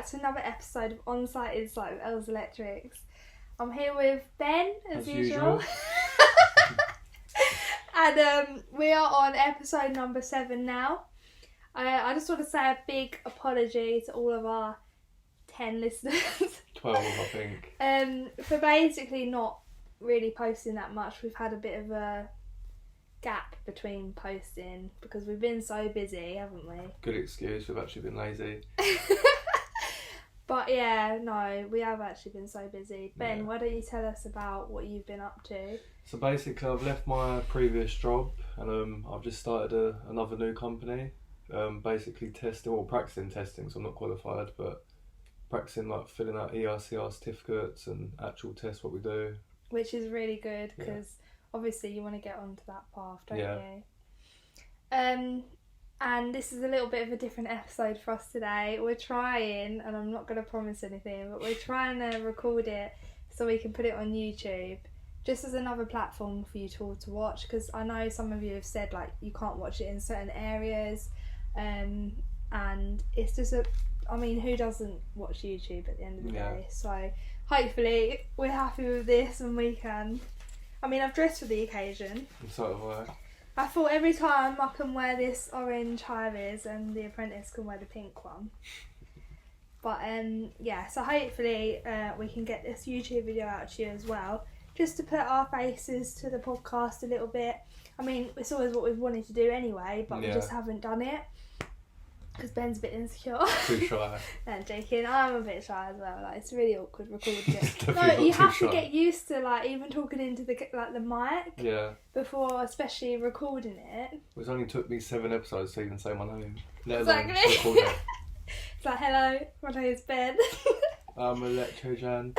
back to another episode of On-Site Insight with Els Electrics. I'm here with Ben, as usual. And we are on episode number 7 now. I just want to say a big apology to all of our 10 listeners. 12, I think. For basically not really posting that much. We've had a bit of a gap between posting because we've been so busy, haven't we? Good excuse, we've actually been lazy. But yeah, no, we have actually been so busy. Ben, why don't you tell us about what you've been up to? So basically I've left my previous job and I've just started another new company. Basically practicing testing, so I'm not qualified, but practicing like filling out EICR certificates and actual tests what we do. Which is really good because obviously you want to get onto that path, don't you? And this is a little bit of a different episode for us today. We're trying, and I'm not going to promise anything, but we're trying to record it so we can put it on YouTube, just as another platform for you all to watch, because I know some of you have said like you can't watch it in certain areas, and it's just who doesn't watch YouTube at the end of the day? So hopefully we're happy with this and we can. I've dressed for the occasion. And so have I. I thought every time I can wear this orange high-vis and the apprentice can wear the pink one. But so hopefully we can get this YouTube video out to you as well, just to put our faces to the podcast a little bit. It's always what we've wanted to do anyway, but we just haven't done it. Because Ben's a bit insecure. Too shy. No, I'm joking. I'm a bit shy as well. Like, it's really awkward recording it. No, you have to get used to like even talking into the mic. Yeah. Before, especially recording it. It only took me 7 episodes to even say my name. Exactly. It's like, hello, my name is Ben. I'm Electrojan.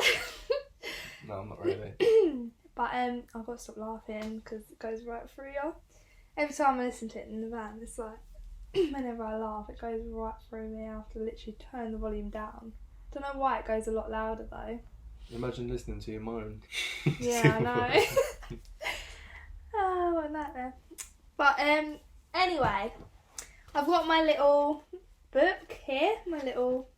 No, I'm not really. But I've got to stop laughing because it goes right through you. Every time I listen to it in the van, it's like. Whenever I laugh, it goes right through me. I have to literally turn the volume down. Don't know why it goes a lot louder though. Imagine listening to you moan. Yeah, I know. Oh, what a nightmare. But anyway, I've got my little book here, my little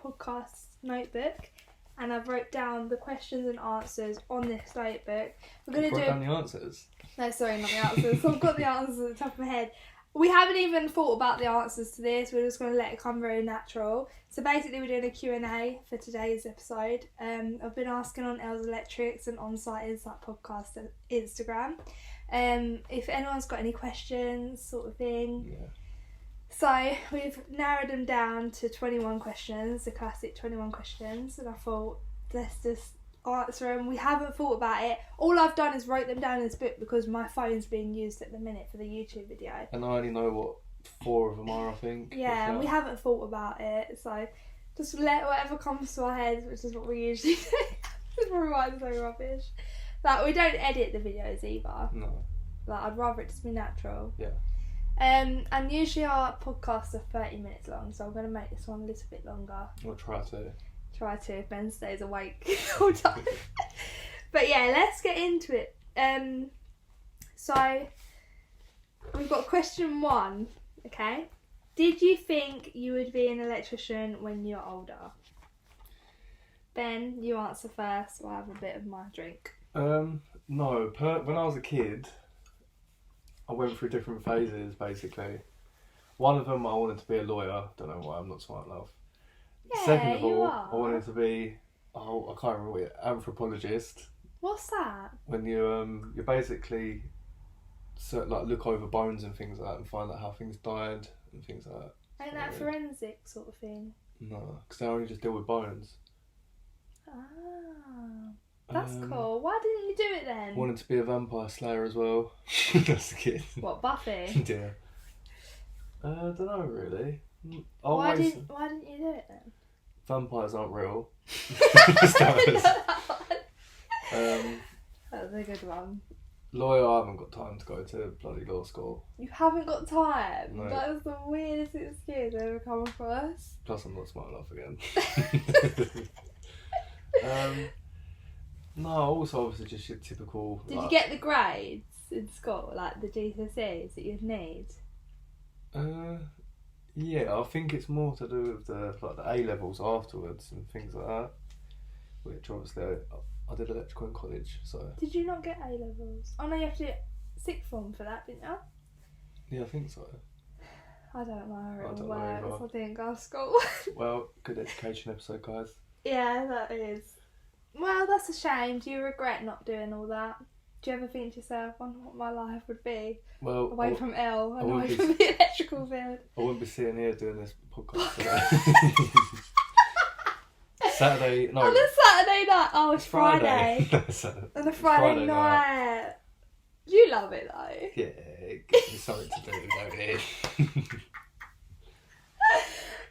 podcast notebook, and I've wrote down the questions and answers on this notebook. We're gonna write down the answers. No, sorry, not the answers. So I've got the answers at the top of my head. We haven't even thought about the answers to this. We're just going to let it come very natural. So basically we're doing a Q&A for today's episode. I've been asking on Els Electrics and On-Site Insight podcast and Instagram. If anyone's got any questions, sort of thing. Yeah. So we've narrowed them down to 21 questions, the classic 21 questions. And I thought, let's just answer them. We haven't thought about it. All I've done is wrote them down in this book because my phone's being used at the minute for the YouTube video. And I only know what 4 of them are, I think. Yeah, and we haven't thought about it, so just let whatever comes to our heads, which is what we usually do. It's probably why it's so rubbish. Like, we don't edit the videos either. No. Like, I'd rather it just be natural. Yeah. And usually our podcasts are 30 minutes long, so I'm going to make this one a little bit longer. We'll try to if Ben stays awake the whole time. But yeah, let's get into it. So we've got question 1, okay? Did you think you would be an electrician when you're older? Ben, you answer first while I have a bit of my drink. No, when I was a kid, I went through different phases basically. One of them I wanted to be a lawyer, don't know why, I'm not smart enough. Yeah, Second of all, are. I wanted to be, I can't remember what it, anthropologist. What's that? When you basically look over bones and things like that and find out how things died and things like that. Ain't that forensic sort of thing? No, because they only just deal with bones. Ah, that's cool. Why didn't you do it then? Wanted to be a vampire slayer as well. That's a kid. What, Buffy? Yeah. I don't know really. Why didn't you do it then? Vampires aren't real. That was a good one. Lawyer, I haven't got time to go to bloody law school. You haven't got time? No. That is the weirdest excuse I've ever come across. Plus I'm not smart enough again. No, also obviously just your typical... Did you get the grades in school, like the GCSEs that you'd need? Yeah, I think it's more to do with the A levels afterwards and things like that. Which obviously I did electrical in college, so Did you not get A levels? Oh no, you have to do sixth form for that, didn't you? yeah, I think so. I don't know how I it don't all know works. either. I didn't go to school. Well, good education episode, guys. Yeah, that is. Well, that's a shame. Do you regret not doing all that? Do you ever think to yourself, I wonder what my life would be Well, away from L and wouldn't away be- from the electrical field? I wouldn't be sitting here doing this podcast today. Saturday, no, On a Saturday night. Oh, it's Friday. No, Saturday. On a Friday night. You love it though. Yeah, it gives me something to do, don't it?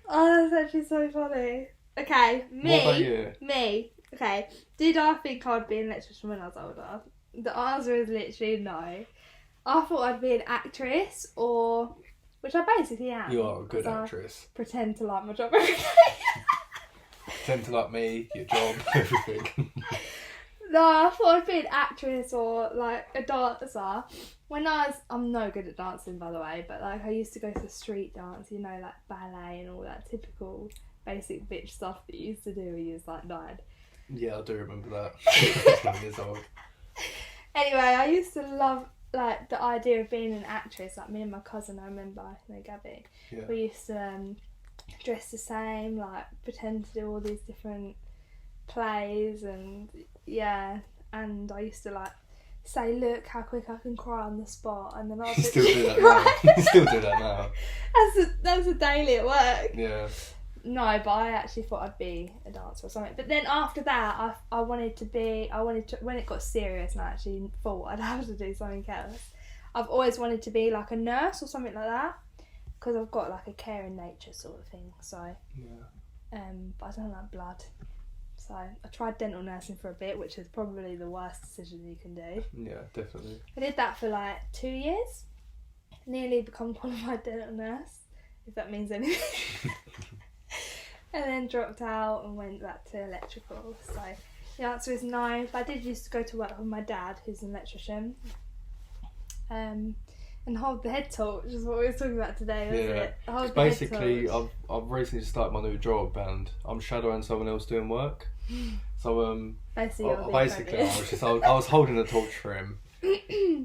Oh, that's actually so funny. Okay, me. What about you? Me. Okay. Did I think I'd be an electrician when I was older? The answer is literally no. I thought I'd be an actress or... Which I basically am. You are a good 'cause I actress. pretend to like my job every day. Tend to like me, your job, everything. No, I thought I'd be an actress or like a dancer. I'm no good at dancing by the way, but like I used to go to street dance, you know, like ballet and all that typical basic bitch stuff that you used to do when you was like 9. Yeah, I do remember that. 9 years old. Anyway, I used to love like the idea of being an actress. Like me and my cousin, I remember, Gabby. Yeah. We used to dress the same, like pretend to do all these different plays, and yeah. And I used to like say, "Look how quick I can cry on the spot," and then I'll You still do that right. now. You still do that now. That's a daily at work. Yeah. No, but I actually thought I'd be a dancer or something. But then after that, I wanted to, when it got serious and I actually thought I'd have to do something else, I've always wanted to be like a nurse or something like that. Because I've got like a caring nature sort of thing. So, Yeah. but I don't like blood. So I tried dental nursing for a bit, which is probably the worst decision you can do. Yeah, definitely. I did that for like 2 years. Nearly become qualified dental nurse, if that means anything. And then dropped out and went back to electrical. So the answer is no. But I did used to go to work with my dad, who's an electrician. And hold the head torch, which is what we were talking about today, wasn't Yeah. it? Hold the Basically, head torch. I've recently started my new job and I'm shadowing someone else doing work. So Basically, I was holding the torch for him,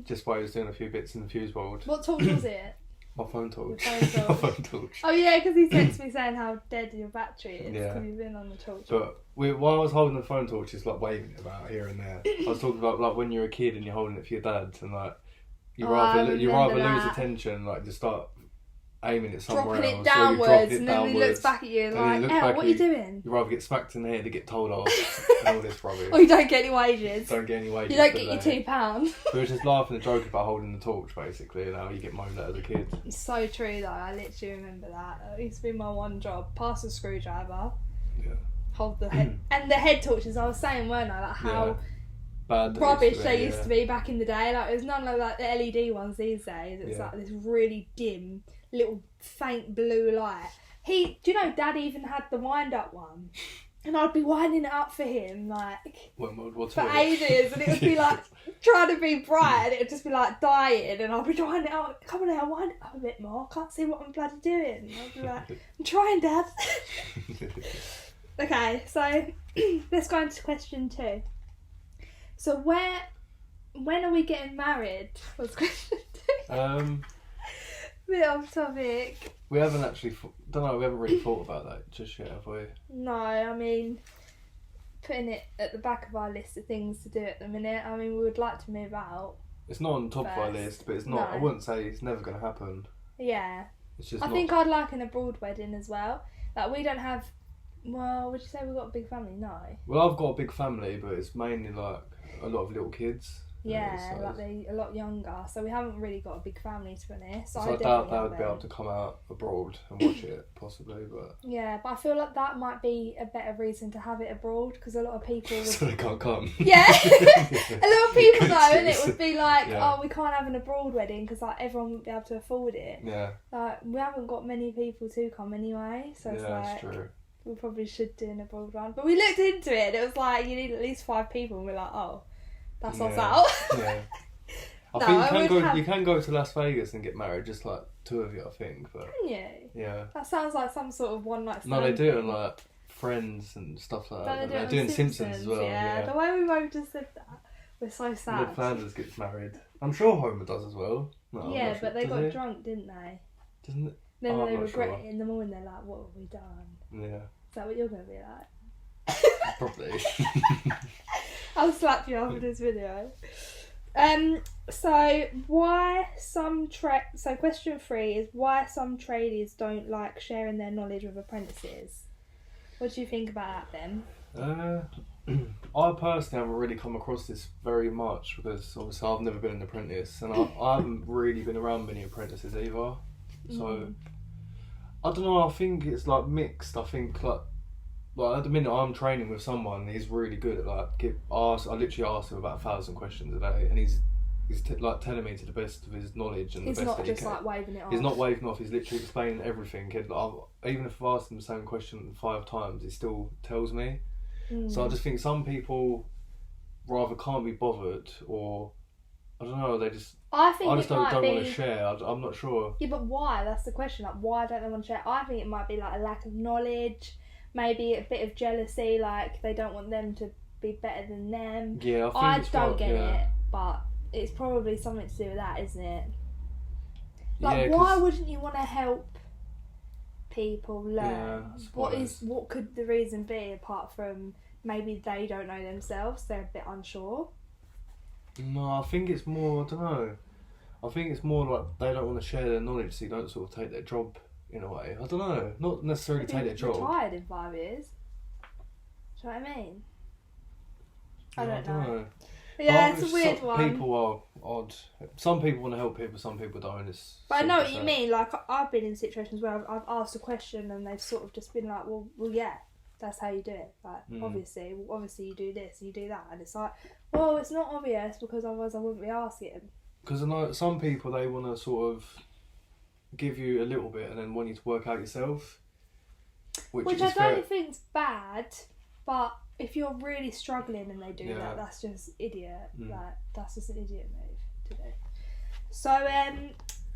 just while he was doing a few bits in the fuse board. What torch was it? My phone torch. Your phone My torch. phone torch. Oh yeah, because he texted me saying how dead your battery is Yeah. because you've been on the torch. But while I was holding the phone torch, just like waving it about here and there. I was talking about like when you're a kid and you're holding it for your dad, and like you Oh, I rather lose remember that. attention, like just start aiming it somewhere dropping else. it downwards, or you drop it and then he downwards, looks back at you and then he like, looks "Elle, back what at are you doing?" You rather get smacked in the head to get told off and all this rubbish. Or you don't get any wages. Don't get any wages. You don't for get your that. £2. We were just laughing and joking about holding the torch, basically, and how you get moaned at as a kid. It's so true though. I literally remember that. It used to be my one job: pass a screwdriver, Yeah. hold the head, and the head torches. I was saying, weren't I, like how Bad. rubbish they used to be back in the day. Like there's none of like the LED ones these days. It's Yeah. like this really dim, little faint blue light. Do you know Dad even had the wind up one? And I'd be winding it up for him like When World War for II. ages, and it would be like trying to be bright, and it would just be like dying, and I'd be trying it out. Come on now, wind it up a bit more. I can't see what I'm bloody doing. And I'd be like, I'm trying, Dad. Okay, so let's go into question 2. So when are we getting married? Was question 2. Bit off topic. We haven't actually, we haven't really thought about that just yet, have we? No, I mean, putting it at the back of our list of things to do at the minute. I mean, we would like to move out. It's not on top of our First. list, but it's not, No. I wouldn't say it's never going to happen. Yeah. It's just I not. think I'd like an abroad wedding as well. Like, we don't have... Well, would you say we've got a big family? No. Well, I've got a big family, but it's mainly like a lot of little kids. Yeah, so like they're a lot younger. So we haven't really got a big family, to be honest. so I doubt definitely they would be able haven't. to come out abroad and watch it, possibly, but... Yeah, but I feel like that might be a better reason to have it abroad, because a lot of people would... So they can't come. Yeah, a lot of people though, and it Good would be like, Yeah. oh, we can't have an abroad wedding because like everyone wouldn't be able to afford it. Yeah, Like we haven't got many people to come anyway, so it's yeah, like that's true. we probably should do an abroad one. But we looked into it, and it was like you need at least 5 people, and we're like, oh, that's us Yeah. out. Yeah. I No, think I would have- you can go to Las Vegas and get married, just like two of you, I think. But Can you? yeah, That sounds like some sort of one night stand. no, they do it on thing. like Friends and stuff like Don't that. they do it They're on doing Simpsons as well. Yeah. The way we both just said that, we're so sad. Ned Flanders gets married. I'm sure Homer does as well. No, I'm Yeah, not sure. but they Does got he? drunk, didn't they? Doesn't it? Then Oh, they I'm not regret sure. it in the morning. They're like, "What have we done?" Yeah, Is that what you're gonna be like? probably. I'll slap you after this video. So why some so question 3 is why some tradies don't like sharing their knowledge with apprentices. What do you think about that then? I personally haven't really come across this very much because obviously I've never been an apprentice and I haven't really been around many apprentices either. So I don't know. I think it's like mixed. I think like at the minute I'm training with someone. He's really good at I literally ask him about 1,000 questions a day, and he's like telling me to the best of his knowledge and He's the best not that just he can. like waving it off. He's not waving off. He's literally explaining everything. Even if I've asked him the same question 5 times, he still tells me. So I just think some people rather can't be bothered, or I don't know. I just don't want to share. I'm not sure. Yeah, but why? That's the question. Like, why don't they want to share? I think it might be like a lack of knowledge, maybe a bit of jealousy. Like they don't want them to be better than them. Yeah, I it's don't right, get yeah. it, but it's probably something to do with that, isn't it? Like, Yeah, why wouldn't you want to help people learn? Yeah, I suppose. What could the reason be apart from maybe they don't know themselves? They're a bit unsure. No, I think it's more. I don't know. I think it's more like they don't want to share their knowledge, so you don't sort of take their job in a way. I don't know. Not necessarily take their job. Retired in 5 years. Do you know what I mean? I don't know. Yeah, it's a weird one. People are odd. Some people want to help people, some people don't. But I know what you mean. Like, I've been in situations where I've asked a question and they've sort of just been like, well, yeah, that's how you do it. Like, obviously you do this, you do that. And it's like, well, it's not obvious because otherwise I wouldn't be asking. Because I know some people, they want to sort of give you a little bit and then want you to work out yourself. Which I is fair. don't think's bad, but if you're really struggling and they do Yeah. that, that's just idiot. Like, that's just an idiot move to do. So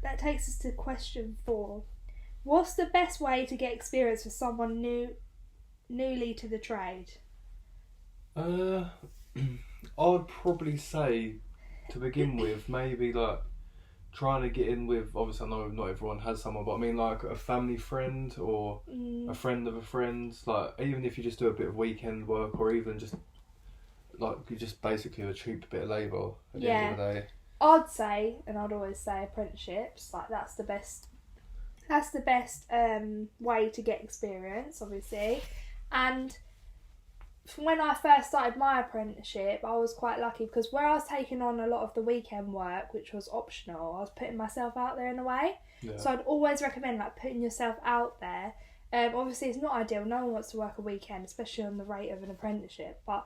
that takes us to question 4. What's the best way to get experience for someone newly to the trade? I'd probably say to begin with, maybe like trying to get in with, obviously I know not everyone has someone, but I mean like a family friend or a friend of a friend, like even if you just do a bit of weekend work or even just like you just basically a cheap bit of labour at the end of the day. I'd say, and I'd always say apprenticeships, like that's the best way to get experience, obviously. And when I first started my apprenticeship, I was quite lucky because where I was taking on a lot of the weekend work, which was optional, I was putting myself out there in a way. Yeah. So I'd always recommend like putting yourself out there. Obviously it's not ideal, no one wants to work a weekend, especially on the rate of an apprenticeship, but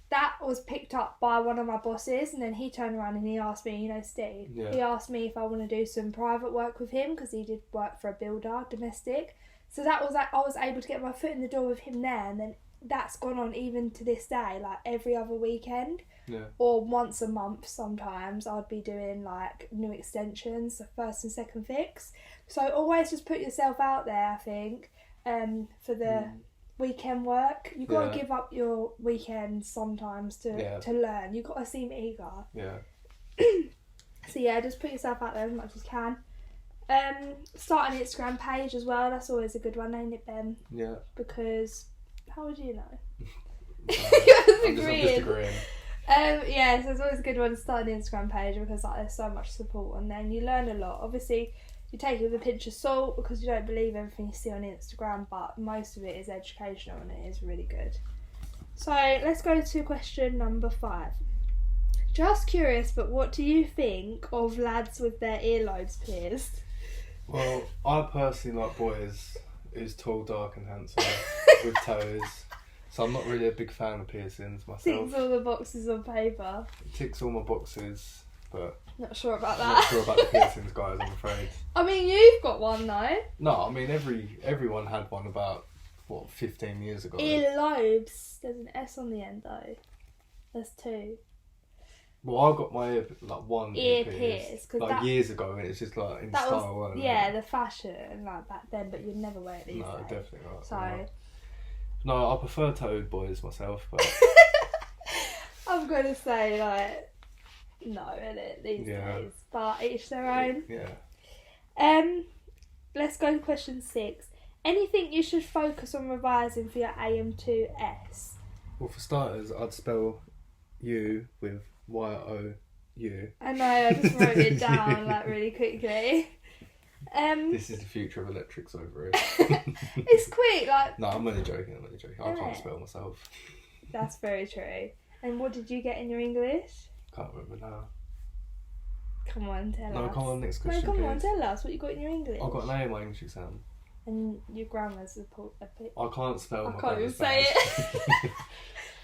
that was picked up by one of my bosses, and then he turned around and he asked me, Steve, he asked me if I want to do some private work with him because he did work for a builder, domestic. So that was like, I was able to get my foot in the door with him there, and then that's gone on even to this day, like every other weekend or once a month sometimes I'd be doing like new extensions, the first and second fix. So always just put yourself out there, I think, for the weekend work. You've got to give up your weekends sometimes to learn. You've got to seem eager. So yeah, just put yourself out there as much as you can. Start an Instagram page as well, that's always a good one, ain't it, Ben? Yeah. Because how would you know? I'm just agreeing. Yeah, so it's always a good one to start an Instagram page because like there's so much support on there and you learn a lot. Obviously you take it with a pinch of salt because you don't believe everything you see on Instagram, but most of it is educational and it is really good. So let's go to question number 5. Just curious, but what do you think of lads with their earlobes pierced? Well, I personally like boys who's tall, dark and handsome with toes. So I'm not really a big fan of piercings myself. Ticks all the boxes on paper. It ticks all my boxes, but Not sure about that. I'm not sure about the piercings, guys, I'm afraid. I mean, you've got one though. No, I mean everyone had one about 15 years ago. Earlobes. There's an S on the end though. There's 2. Well, I got my one ear pierce like years ago, and it's just like in that style. was the fashion like back then, but you'd never wear it these No, days. definitely not. So no, I prefer tattooed boys myself, but I'm gonna say like no, innit, these days, but each their own. Yeah. Let's go to question 6. Anything you should focus on revising for your AM2S? Well, for starters, I'd spell you with Y-O-U. I know, I just wrote it down like really quickly. This is the future of electrics over here. It's quick, like. No, I'm only joking. I can't spell myself. That's very true. And what did you get in your English? Can't remember now. Come on, tell us. No, come on, next question. No, come on, tell us what you got in your English. I got an A in my English exam. And your grammar's a bit. I can't spell. I can't even say it.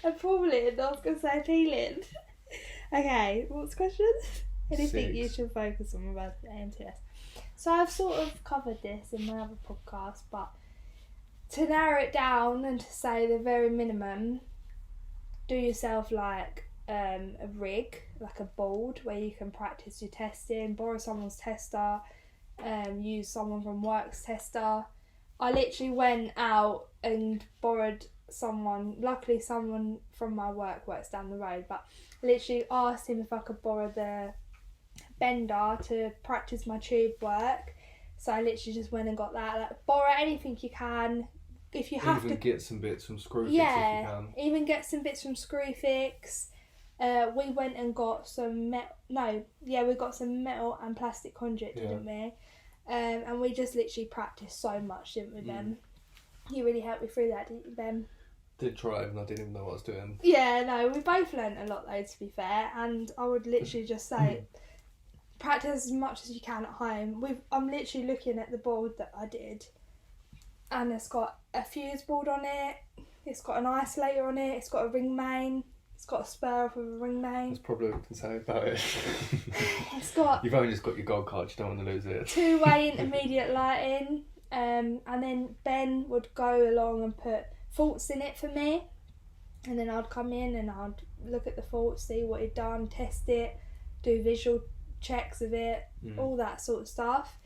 Appalling. I was going to say appealing. Okay, what's the question? Anything 6. you should focus on about the AM2S. So I've sort of covered this in my other podcast, but to narrow it down and to say the very minimum, do yourself like a rig, like a board where you can practice your testing, borrow someone's tester, use someone from work's tester. I literally went out and borrowed someone, luckily someone from my works down the road, but literally asked him if I could borrow the bender to practice my tube work. So I literally just went and got that. Like, borrow anything you can. If you have even to get some bits from Screwfix if you can. Even get some bits from Screwfix. We went and got some we got some metal and plastic conduit, didn't we? And we just literally practiced so much, didn't we, Ben? You really helped me through that, didn't you, Ben? Did try and I didn't even know what I was doing. Yeah, no, we both learnt a lot though, to be fair, and I would literally just say practice as much as you can at home. I'm literally looking at the board that I did, and it's got a fuse board on it, it's got an isolator on it, it's got a ring main, it's got a spur off of a ring main. That's probably what I can say about it. It's got... You've only just got your gold card, you don't want to lose it. 2-way intermediate lighting, and then Ben would go along and put faults in it for me, and then I'd come in and I'd look at the faults, see what he'd done, test it, do visual checks of it, all that sort of stuff.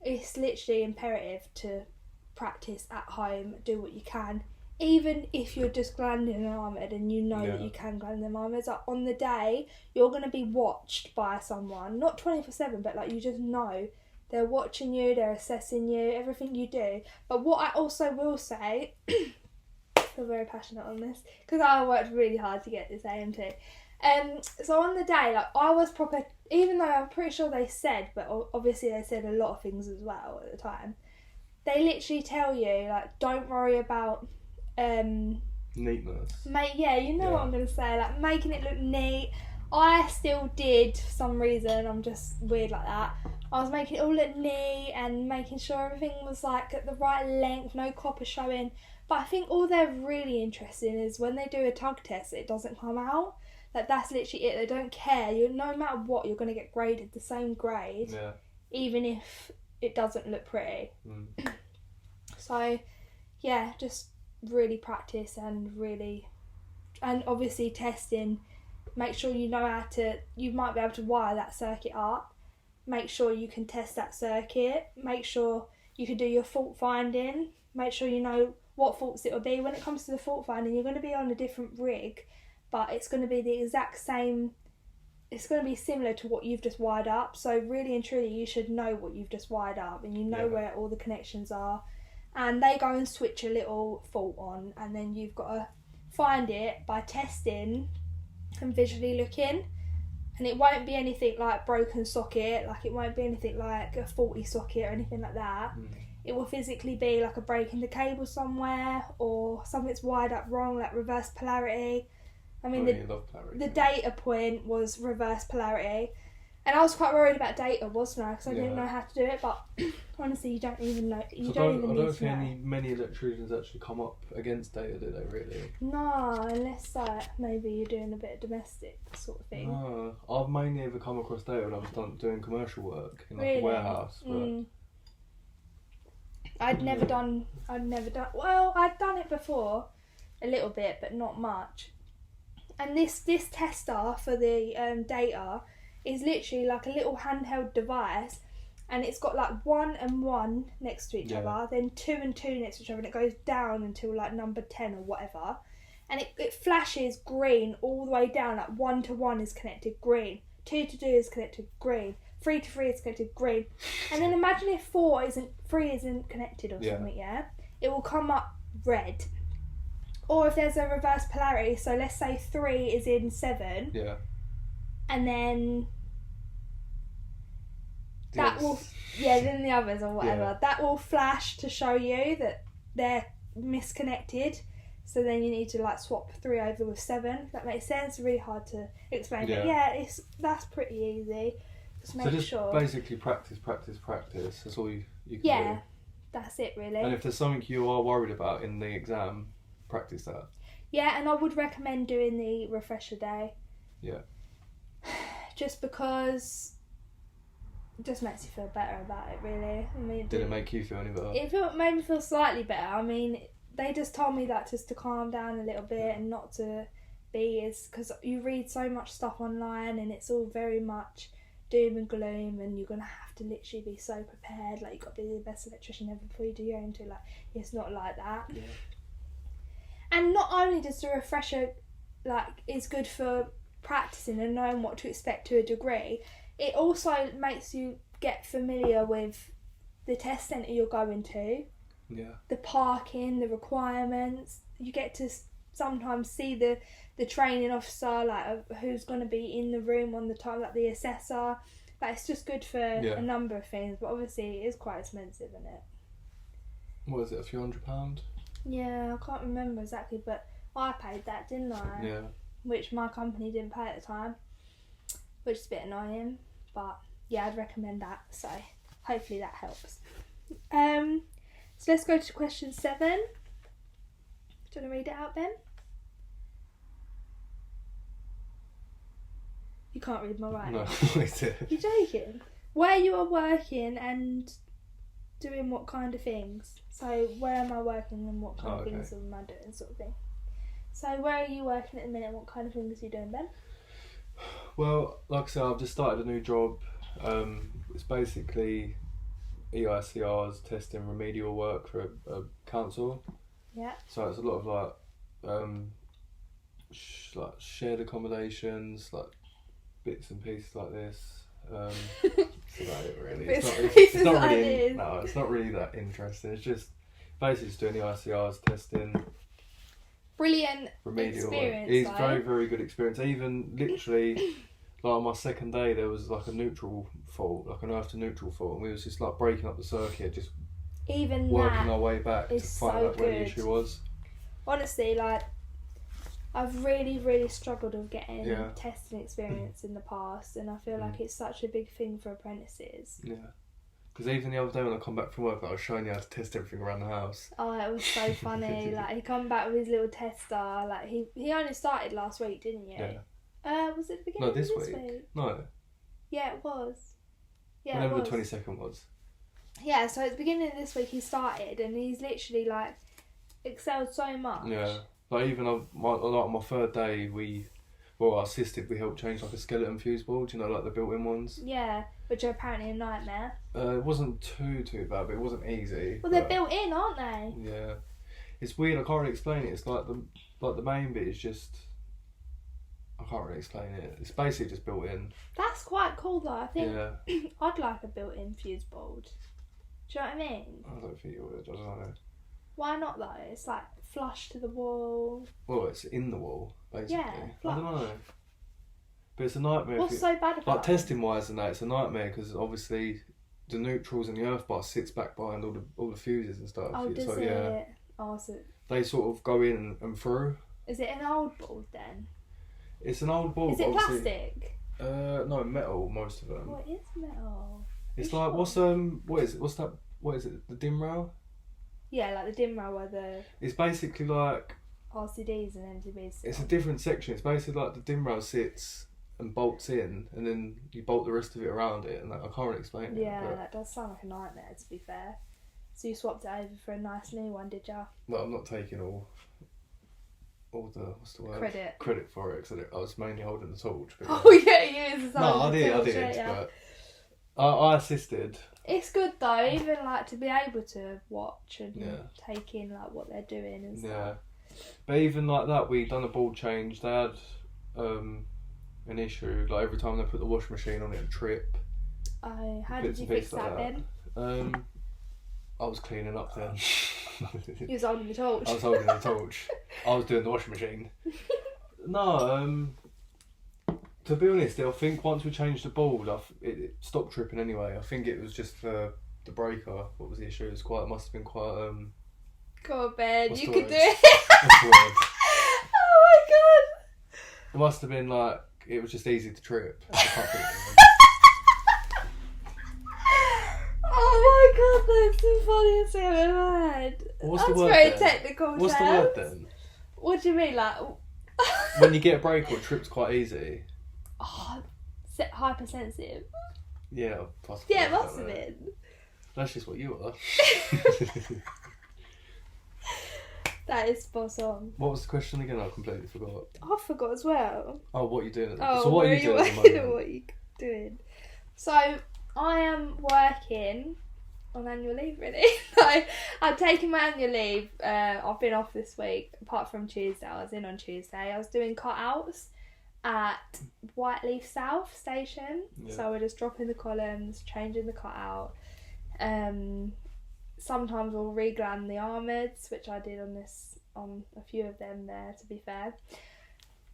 It's literally imperative to practice at home, do what you can, even if you're just glanding armoured and you know that you can gland them armoured. Like, on the day you're going to be watched by someone, not 24/7, but like you just know they're watching you, they're assessing you, everything you do. But what I also will say, I feel very passionate on this because I worked really hard to get this AM2. So on the day, like, I was proper, even though I'm pretty sure they said, but obviously they said a lot of things as well at the time, they literally tell you, like, don't worry about neatness. You know what I'm going to say, like, making it look neat. I still did, for some reason, I'm just weird like that. I was making it all look neat and making sure everything was like at the right length, no copper showing. But I think all they're really interested in is when they do a tug test, it doesn't come out. Like, that's literally it. They don't care. No matter what, you're going to get graded the same grade, even if it doesn't look pretty. So, yeah, just really practice and obviously testing. Make sure you know you might be able to wire that circuit up. Make sure you can test that circuit. Make sure you can do your fault finding. Make sure you know what faults it will be. When it comes to the fault finding, you're going to be on a different rig, but it's going to be the exact same. It's going to be similar to what you've just wired up. So really and truly, you should know what you've just wired up, and you know where all the connections are. And they go and switch a little fault on, and then you've got to find it by testing and visually looking. And it won't be anything like broken socket, like it won't be anything like a faulty socket or anything like that. It will physically be like a break in the cable somewhere, or something's wired up wrong, like reverse polarity. I mean, the data point was reverse polarity, and I was quite worried about data, wasn't I? Because I didn't know how to do it. But honestly, you don't even know. I don't think many electricians actually come up against data, do they? Really? No, unless maybe you're doing a bit of domestic sort of thing. No, I've mainly ever come across data when I was doing commercial work in like a warehouse. But I'd never done. Well, I'd done it before, a little bit, but not much. And this tester for the data is literally like a little handheld device, and it's got like 1 and 1 next to each other, then 2 and 2 next to each other, and it goes down until like number 10 or whatever. And it flashes green all the way down, like 1 to 1 is connected green, 2 to 2 is connected green, 3 to 3 is connected green. And then imagine if 3 isn't connected or something, yeah? It will come up red. Or if there's a reverse polarity, so let's say 3 is in 7. Yeah. And then that will, then the others or whatever. Yeah. That will flash to show you that they're misconnected. So then you need to like swap 3 over with 7. If that makes sense. Really hard to explain. Yeah. But yeah, that's pretty easy. Just make sure. Basically practice. That's all you can do. Yeah, that's it really. And if there's something you are worried about in the exam, practice that. Yeah, and I would recommend doing the refresher day. Yeah. Just because it just makes you feel better about it, really. I mean, Did it make you feel any better? It made me feel slightly better. I mean, they just told me that just to calm down a little bit and not to be because you read so much stuff online and it's all very much doom and gloom, and you're gonna have to literally be so prepared. Like, you've got to be the best electrician ever before you do your own. Like, it's not like that. Yeah. And not only does the refresher is good for practicing and knowing what to expect to a degree, it also makes you get familiar with the test centre you're going to. Yeah. The parking, the requirements. You get to sometimes see the training officer, like who's going to be in the room on the time, like the assessor. Like, it's just good for a number of things, but obviously it is quite expensive, isn't it? What is it, a few £100? Yeah, I can't remember exactly, but I paid that, didn't I? Yeah. Which my company didn't pay at the time, which is a bit annoying, but yeah, I'd recommend that, so hopefully that helps. So let's go to question 7. Do you want to read it out, Ben? You can't read my writing. No, wait it. You're joking? Where you are working and doing what kind of things? So where am I working and what kind of things am I doing, sort of thing. So where are you working at the minute? What kind of things are you doing, Ben? Well, like I said, I've just started a new job. It's basically EICR's testing remedial work for a council. Yeah. So it's a lot of like shared accommodations, like bits and pieces like this. That's about it really. It's not really that interesting. It's just basically just doing EICR's testing. Brilliant remedial experience. It's very, very good experience. Even literally, like on my second day, there was like a neutral fault, like an earth to neutral fault, and we was just like breaking up the circuit, just even working our way back to find out where the issue was. Honestly, like, I've really, really struggled with getting testing experience in the past, and I feel like it's such a big thing for apprentices. Yeah. Because even the other day when I come back from work, I was showing you how to test everything around the house. Oh, it was so funny. Like, he come back with his little tester. Like, he only started last week, didn't you? Yeah. Was it the beginning of this week? No. Yeah, it was. Yeah, whenever the 22nd was. Yeah, so at the beginning of this week he started, and he's literally like excelled so much. Yeah. Like, even on my third day, I assisted, we helped change like a skeleton fuse board, you know, like the built-in ones. Yeah, which are apparently a nightmare. It wasn't too bad, but it wasn't easy. Well, they're built in, aren't they? Yeah. It's weird, I can't really explain it. It's like the main bit is just, I can't really explain it. It's basically just built in. That's quite cool though. I think I'd like a built-in fuse board. Do you know what I mean? I don't think you would, I don't know. Why not though? It's like flush to the wall. Well, it's in the wall, basically. Yeah, flush. I don't know. But it's a nightmare. What's so bad about it? Like, testing wise and that, it's a nightmare because obviously the neutrals and the earth bar sits back behind all the fuses and stuff. Oh, does it? Yeah. Oh, so they sort of go in and through. Is it an old board then? It's an old board. Is it plastic? No, metal. Most of them. What is metal? It's like what is it? What is it? The dim rail? Yeah, like the dim rail where the. It's basically like. RCDs and MTBs. It's a different section. It's basically like the dim rail sits and bolts in, and then you bolt the rest of it around it, and I can't really explain it. Yeah, that does sound like a nightmare, to be fair. So you swapped it over for a nice new one, did ya? Well, I'm not taking all all the what's the word? Credit for it, because I was mainly holding the torch. But Oh yeah, you is. no, I did, but I assisted. It's good though, even like to be able to watch and take in like what they're doing and stuff. Yeah, but even like that, we done a ball change. They had an issue like every time they put the washing machine on, it'd trip. Oh, how did you fix that then? I was cleaning up then. You was holding the torch. I was holding the torch. I was doing the washing machine. No, to be honest, I think once we changed the ball, it stopped tripping anyway. I think it was just the breaker. What was the issue? It must have been quite. Go on, Ben. What's You the could word? do it. What's the word? Oh my god. It must have been like it was just easy to trip. I can't think of it. Oh my god, that's the funniest thing I've ever heard. What's That's the word very then? technical. What's the terms. word then? What do you mean, like? When you get a breaker, it trips quite easy. Oh, hypersensitive. Yeah, Yeah, it must have been. That's just what you are. That is spot on. What was the question again? I completely forgot. I forgot as well. Oh, what are you doing? Oh, So what are you doing at the moment? What are you doing? So I am working on annual leave, really. I'm taking my annual leave. I've been off this week, apart from Tuesday. I was in on Tuesday. I was doing cutouts at Whiteleaf South Station. Yeah. So we're just dropping the columns, changing the cutout. Sometimes we'll reglam the armouds, which I did on a few of them there, to be fair.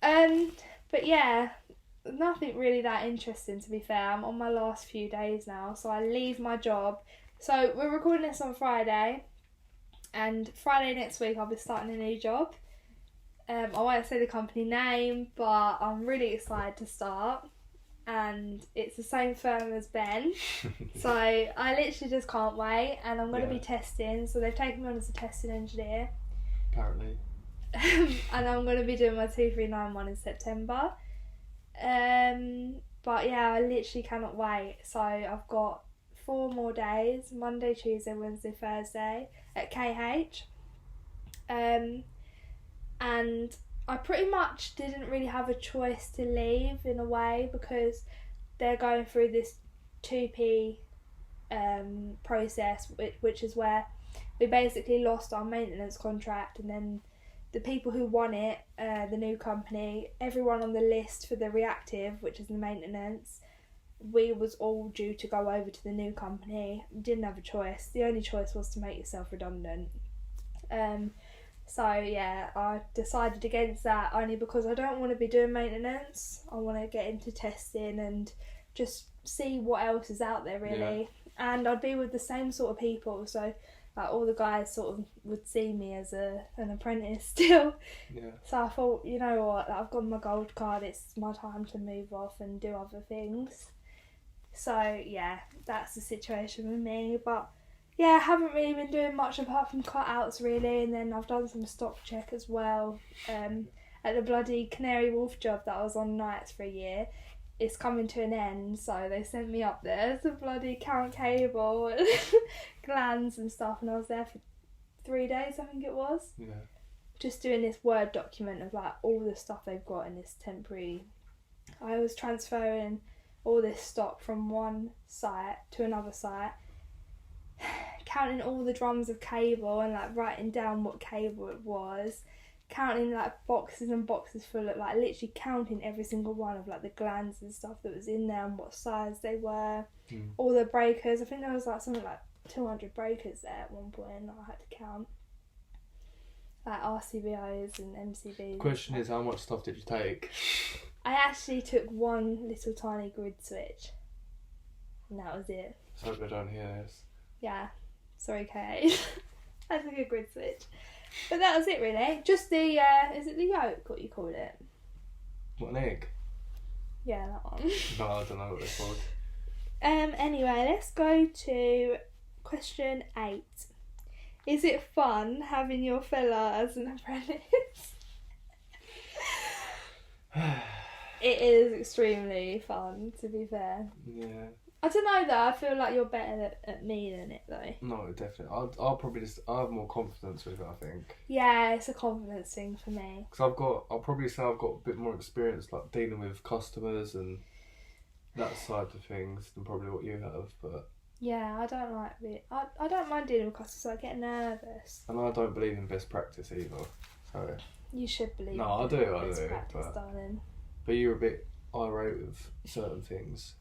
But yeah, nothing really that interesting, to be fair. I'm on my last few days now, so I leave my job. So we're recording this on Friday, and Friday next week I'll be starting a new job. I won't say the company name, but I'm really excited to start. And it's the same firm as Ben, so I literally just can't wait. And I'm going to be testing, so they've taken me on as a testing engineer. Apparently. And I'm going to be doing my 2391 in September. But yeah, I literally cannot wait. So I've got 4 more days: Monday, Tuesday, Wednesday, Thursday at KH. And I pretty much didn't really have a choice to leave in a way, because they're going through this 2P process, which is where we basically lost our maintenance contract, and then the people who won it, the new company, everyone on the list for the reactive, which is the maintenance, we was all due to go over to the new company. Didn't have a choice. The only choice was to make yourself redundant. So yeah, I decided against that, only because I don't want to be doing maintenance. I want to get into testing and just see what else is out there, really. Yeah. And I'd be with the same sort of people, so like all the guys sort of would see me as an apprentice still. Yeah. So I thought, you know what, like, I've got my gold card, it's my time to move off and do other things. So yeah, that's the situation with me. But yeah, I haven't really been doing much apart from cutouts, really, and then I've done some stock check as well. At the bloody Canary Wharf job that I was on nights for a year, it's coming to an end, so they sent me up there to bloody count cable and glands and stuff, and I was there for 3 days, I think it was. Yeah. Just doing this Word document of like all the stuff they've got in this temporary. I was transferring all this stock from one site to another site, counting all the drums of cable and like writing down what cable it was, counting like boxes and boxes full of like literally counting every single one of like the glands and stuff that was in there and what size they were, all the breakers. I think there was like something like 200 breakers there at one point that I had to count, like RCBOs and MCBs. Question is, how much stuff did you take? I actually took one little tiny grid switch, and that was it. So they don't hear this. Yeah, sorry, Kate. I took a grid switch, but that was it really. Just the is it the yolk? What you called it? What, an egg? Yeah, that one. No, I don't know what it's called. Anyway, let's go to question 8. Is it fun having your fella as an apprentice? It is extremely fun, to be fair. Yeah. I don't know though. I feel like you're better at me than it though. No, definitely. I'll probably I have more confidence with it, I think. Yeah, it's a confidence thing for me. Because I'll probably say I've got a bit more experience like dealing with customers and that side of things than probably what you have, but. Yeah, I don't like it. I don't mind dealing with customers. I get nervous. And I don't believe in best practice either. So. You should believe. No, I do. Practice, But, darling. But you're a bit irate with certain things.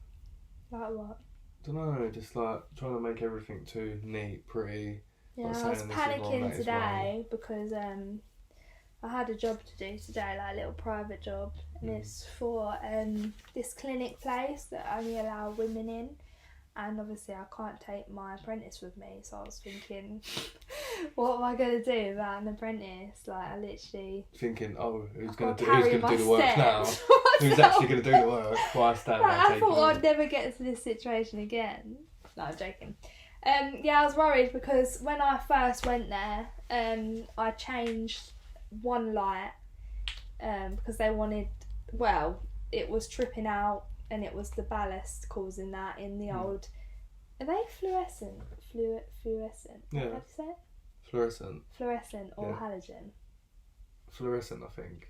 Like what? I don't know, just like trying to make everything too neat, pretty. Yeah, I was panicking today because I had a job to do today, like a little private job, and it's for this clinic place that only allow women in. And obviously I can't take my apprentice with me, so I was thinking, what am I going to do without an apprentice? Like, I literally... Thinking, oh, who's going to do the work now? Who's actually going to do the work while I stand there I thought I'd never get to this situation again. No, I'm joking. Yeah, I was worried because when I first went there, I changed one light because they wanted... Well, it was tripping out. And it was the ballast causing that in the old... Are they fluorescent? Fluorescent? Yeah. How do you say it? Fluorescent. Fluorescent or halogen? Fluorescent, I think.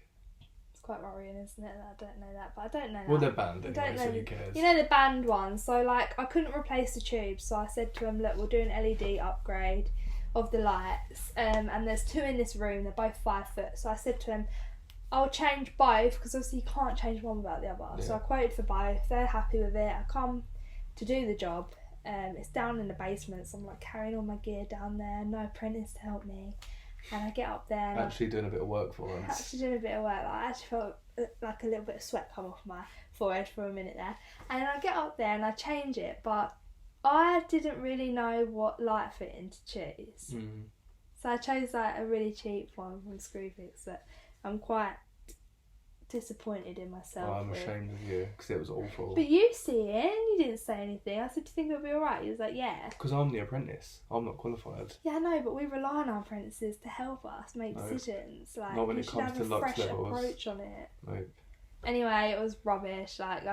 It's quite worrying, isn't it? I don't know that, but I don't know that. Well, they're banned anyway, so who cares? You know the banned ones, so like I couldn't replace the tubes, so I said to them, look, we'll do an LED upgrade of the lights, and there's 2 in this room, they're both 5 foot, so I said to them, I'll change both because obviously you can't change one without the other. Yeah. So I quoted for both. They're happy with it. I come to do the job. It's down in the basement, so I'm like carrying all my gear down there. No apprentice to help me. And I get up there. And actually doing a bit of work for once. Actually doing a bit of work. Like, I actually felt like a little bit of sweat come off my forehead for a minute there. And I get up there and I change it, but I didn't really know what light fitting to choose. So I chose like a really cheap one from Screwfix that I'm quite disappointed in myself. Oh, I'm ashamed of you because it was awful. But you see it and you didn't say anything. I said, do you think it'll be alright? He was like, yeah. Because I'm the apprentice. I'm not qualified. Yeah, I know, but we rely on our apprentices to help us make decisions. Like, not when you it should comes have to a lux fresh levels. approach on it. Nope. Anyway, it was rubbish. Like,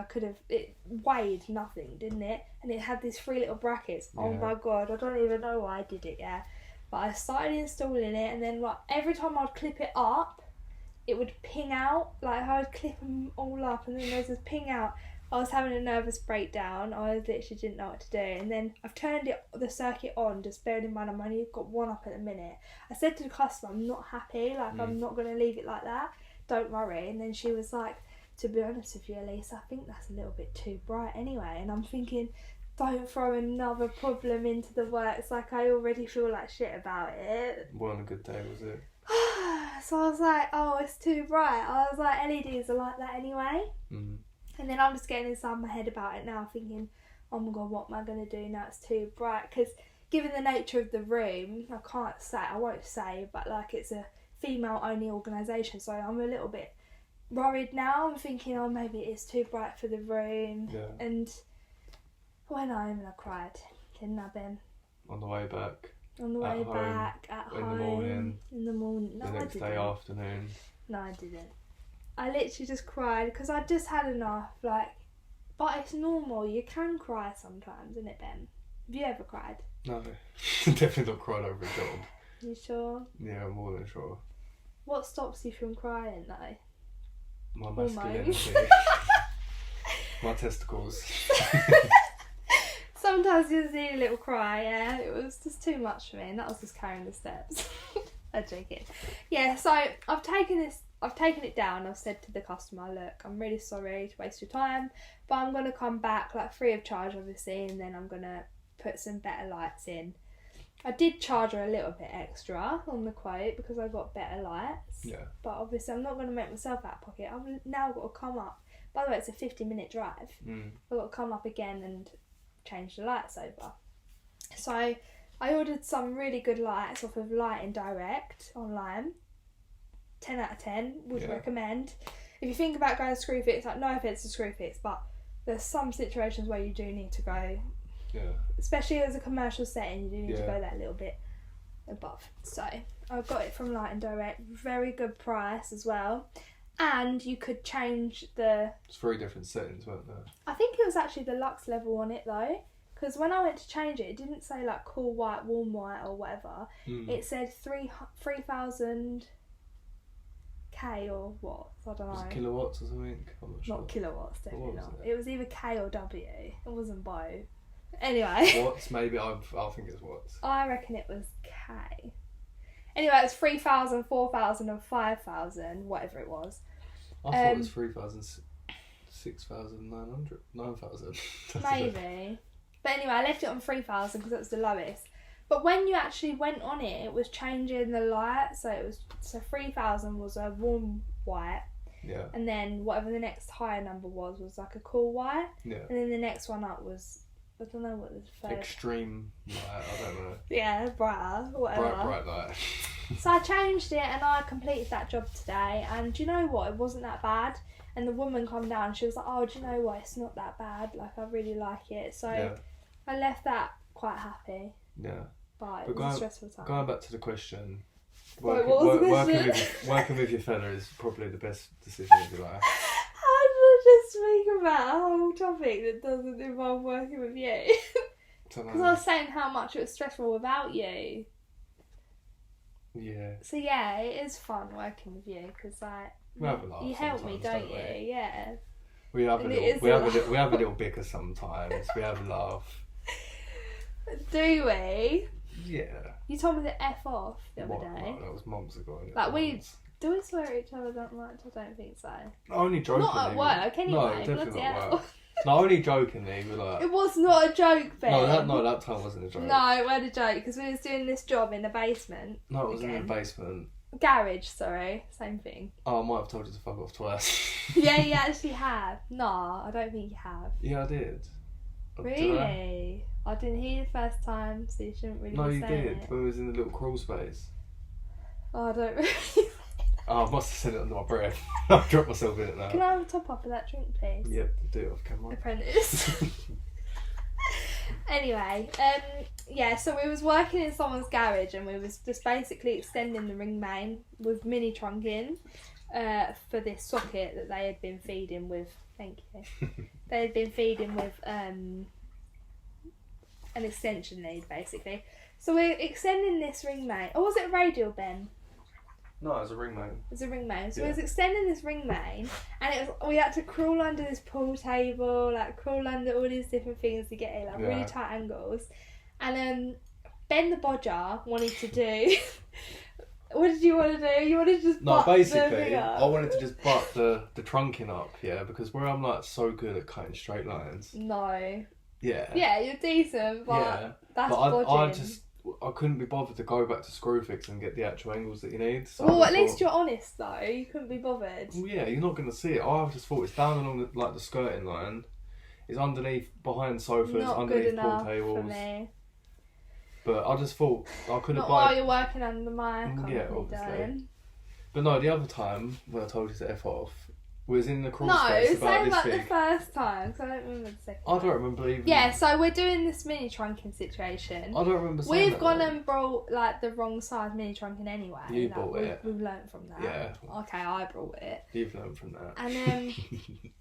it weighed nothing, didn't it? And it had these 3 little brackets. Yeah. Oh my god, I don't even know why I did it, yeah. But I started installing it, and then like every time I'd clip it up, it would ping out. Like I would clip them all up, and then there's this ping out. I was having a nervous breakdown. I literally didn't know what to do, and then I've turned the circuit on. Just bearing in mind, I've only got one up at the minute. I said to the customer, I'm not happy. Like I'm not going to leave it like that. Don't worry. And then she was like, to be honest with you, Elise, I think that's a little bit too bright anyway. And I'm thinking, don't throw another problem into the works. Like I already feel like shit about it. Wasn't a good day, was it? So I was like, oh, it's too bright. I was like, LEDs are like that anyway. And then I'm just getting inside my head about it now, thinking, oh my god, what am I going to do now? It's too bright. Because given the nature of the room, I won't say, but like it's a female only organisation, so I'm a little bit worried now. I'm thinking, oh, maybe it is too bright for the room. Yeah. And I went home and I cried, didn't I, Ben? On the way back. On the way back, at home. In the morning. No, the next day afternoon. No, I didn't. I literally just cried because I just had enough. Like, but it's normal. You can cry sometimes, isn't it, Ben? Have you ever cried? No, definitely not cried over a job. You sure? Yeah, I'm more than sure. What stops you from crying, though? My masculinity. My testicles. Sometimes you just need a little cry, yeah. It was just too much for me, and that was just carrying the steps. I'm joking. Yeah, so I've taken it down. I've said to the customer, look, I'm really sorry to waste your time, but I'm going to come back like free of charge, obviously, and then I'm going to put some better lights in. I did charge her a little bit extra on the quote because I got better lights. Yeah. But obviously I'm not going to make myself out of pocket. I've now got to come up. By the way, it's a 50-minute drive. I've got to come up again and change the lights over. So I ordered some really good lights off of Lighting Direct online. 10 out of 10, would recommend. If you think about going to Screwfix, like no offence to Screwfix, but there's some situations where you do need to go, especially as a commercial setting, you do need to go that little bit above. So I got it from Lighting Direct, very good price as well. And you could change the... It's 3 different settings, weren't there? I think it was actually the lux level on it though. Because when I went to change it, it didn't say like cool white, warm white or whatever. It said 3000 K or what? I don't know. Was it kilowatts or something? I'm not sure. Not kilowatts, definitely What was not. it? It was either K or W. It wasn't both. Anyway. Watts, maybe. I think it's watts. I reckon it was K. Anyway, it's 3,000, 4,000 and 5,000, whatever it was. I thought it was 3,000, 6,900, 9,000. Maybe. But anyway, I left it on 3,000 because it was the lowest. But when you actually went on it, it was changing the light. So 3,000 was a warm white. Yeah. And then whatever the next higher number was like a cool white. Yeah. And then the next one up was, I don't know what the third. Extreme light, I don't know. Yeah, brighter, whatever. Bright light. So I changed it and I completed that job today. And do you know what? It wasn't that bad. And the woman come down, she was like, oh, do you know what? It's not that bad. Like, I really like it. So Yeah. I left that quite happy. Yeah. But it was a stressful time. Going back to the question, Wait, what was the question? working with your fella is probably the best decision of your life. How did I just speak about a whole topic that doesn't involve working with you? Because I was saying how much it was stressful without you. Yeah. So yeah, it is fun working with you because like We have a laugh you help me, sometimes, don't don't you? we? Yeah. We have And a it is little, we have a little bicker sometimes. We have a laugh. Do we? Yeah. You told me to F off the other What? day. That was months ago. Like do we swear at each other that much? I don't think so. Only jokingly. Not at work, anyway. No, definitely bloody not at hell. work. No, only jokingly. We're like. It was not a joke, Ben. No, that time wasn't a joke. No, it wasn't a joke because we was doing this job in the basement. No, it wasn't in again. the basement. Garage, sorry, same thing. Oh, I might have told you to fuck off twice. Yeah, you actually have. No, I don't think you have. Yeah, I did. Really? I didn't hear you the first time, so you shouldn't really No, be you saying did. it. When we was in the little crawl space. Oh, I don't really. Oh, I must have said it under my breath. I've dropped myself in it now. Can I have a top up of that drink, please? Yep, do it off camera. Apprentice. Anyway, yeah, so we was working in someone's garage and we was just basically extending the ring main with mini trunking for this socket that they had been feeding with. Thank you. They had been feeding with an extension lead basically. So we're extending this ring main. Or was it a radial, Ben? No, it was a ring main. It was a ring main. So Yeah. we was extending this ring main, and we had to crawl under this pool table, like crawl under all these different things to get it, like really Yeah. tight angles. And Ben the Bodger wanted to do. What did you want to do? You wanted to just No, butt the basically, thing up. I wanted to just butt the trunking up, yeah, because where I'm like so good at cutting straight lines. No. Yeah. Yeah, you're decent, but Yeah. that's But bodging. I couldn't be bothered to go back to Screwfix and get the actual angles that you need. So Well, I at just least thought, you're honest though. You couldn't be bothered. well, yeah, you're not going to see it. I just thought it's down along the skirting line. It's underneath, behind sofas, Not good underneath pool enough for tables. me. But I just thought I could have Not while bought. you're working under my company, Yeah, obviously. darling. But no, the other time when I told you to F off was in the crawl No, space say about this about the big. first time, because I don't remember the second I don't remember even. Yeah, so we're doing this mini trunking situation. I don't remember saying We've that, gone though. and brought like the wrong size mini trunking anyway. You like, bought it. We've learnt from that. Yeah. Okay, I brought it. You've learned from that. And then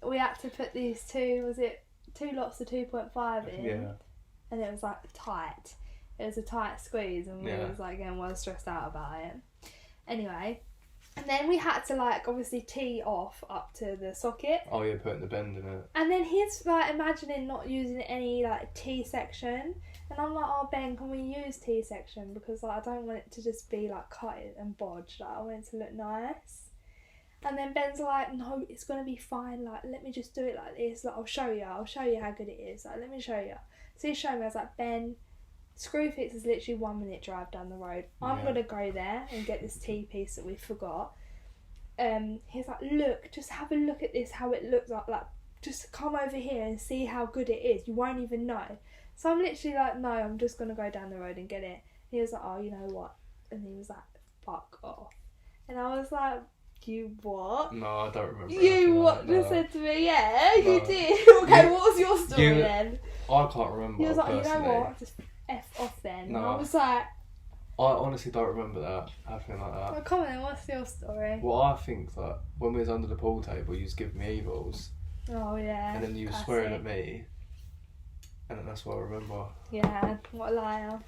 we had to put these two lots of 2.5 in. Yeah. And it was like tight. It was a tight squeeze and we Yeah. was like getting well stressed out about it. Anyway. And then we had to like obviously tee off up to the socket. Oh yeah, putting the bend in it. And then he's like imagining not using any like T section, and I'm like, oh Ben, can we use T section because like I don't want it to just be like cut and bodged. Like I want it to look nice. And then Ben's like, no, it's gonna be fine. Like let me just do it like this. Like I'll show you how good it is. Like let me show you. So he's showing me. I was like, Ben, Screwfix is literally 1 minute drive down the road. I'm Yeah. gonna go there and get this T piece that we forgot. He's like, look, just have a look at this, how it looks like just come over here and see how good it is. You won't even know. So I'm literally like, no, I'm just gonna go down the road and get it. And he was like, oh, you know what? And he was like, fuck off. And I was like, you what? No, I don't remember. You anything what like just that. said to me? Yeah, you No. did. Okay, what was your story You- then? I can't remember. He was like, you know personally. what? Just F off then. And I No. was like, I honestly don't remember that happening like that. Well, come on then, what's your story? Well, I think that when we was under the pool table, you was giving me evils, Oh yeah. and then you was swearing at me, and that's what I remember. Yeah, what a liar.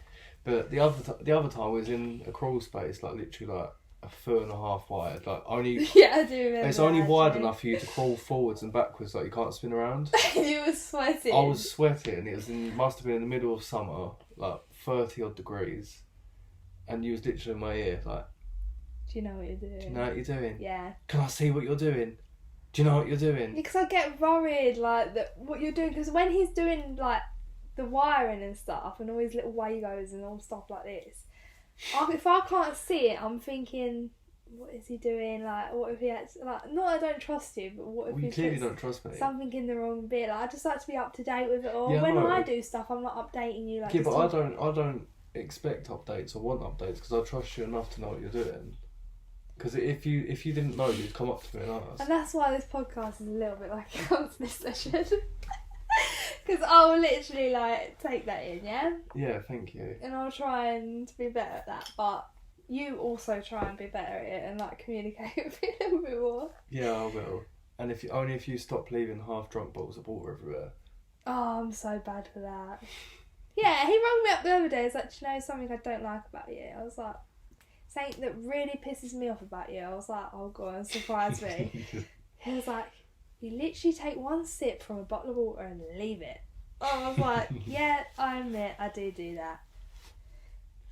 But the other time was in a crawl space, like literally like a foot and a half wide, like only. Yeah, I do remember. It's only wide actually. enough for you to crawl forwards and backwards, like you can't spin around. You were sweating. I was sweating. It was must have been in the middle of summer, like 30 odd degrees, and you was literally in my ear, like. Do you know what you're doing? Do you know what you're doing? Yeah. Can I see what you're doing? Do you know what you're doing? Because I get worried, like, that what you're doing. Because when he's doing, like, the wiring and stuff, and all his little Wagos and all stuff like this, if I can't see it, I'm thinking, what is he doing? Like, what if he actually, like, not I don't trust you, but what if Well, you he clearly puts don't trust me. something in the wrong bit? Like, I just like to be up to date with it all. Yeah, When no. I do stuff, I'm not updating you. Like, Yeah, just but I don't expect updates or want updates because I trust you enough to know what you're doing. Because if you didn't know, you'd come up to me and ask. And that's why this podcast is a little bit like a counselling session. Because I'll literally, like, take that in, yeah? Yeah, thank you. And I'll try and be better at that, but you also try and be better at it and, like, communicate with me a little bit more. Yeah, I will. And if you stop leaving half drunk bottles of water everywhere. Oh, I'm so bad for that. Yeah, he rang me up the other day. He's like, do you know something I don't like about you? I was like, something that really pisses me off about you. I was like, oh god, surprise me. He was like, you literally take one sip from a bottle of water and leave it. I was like, yeah, I admit I do that.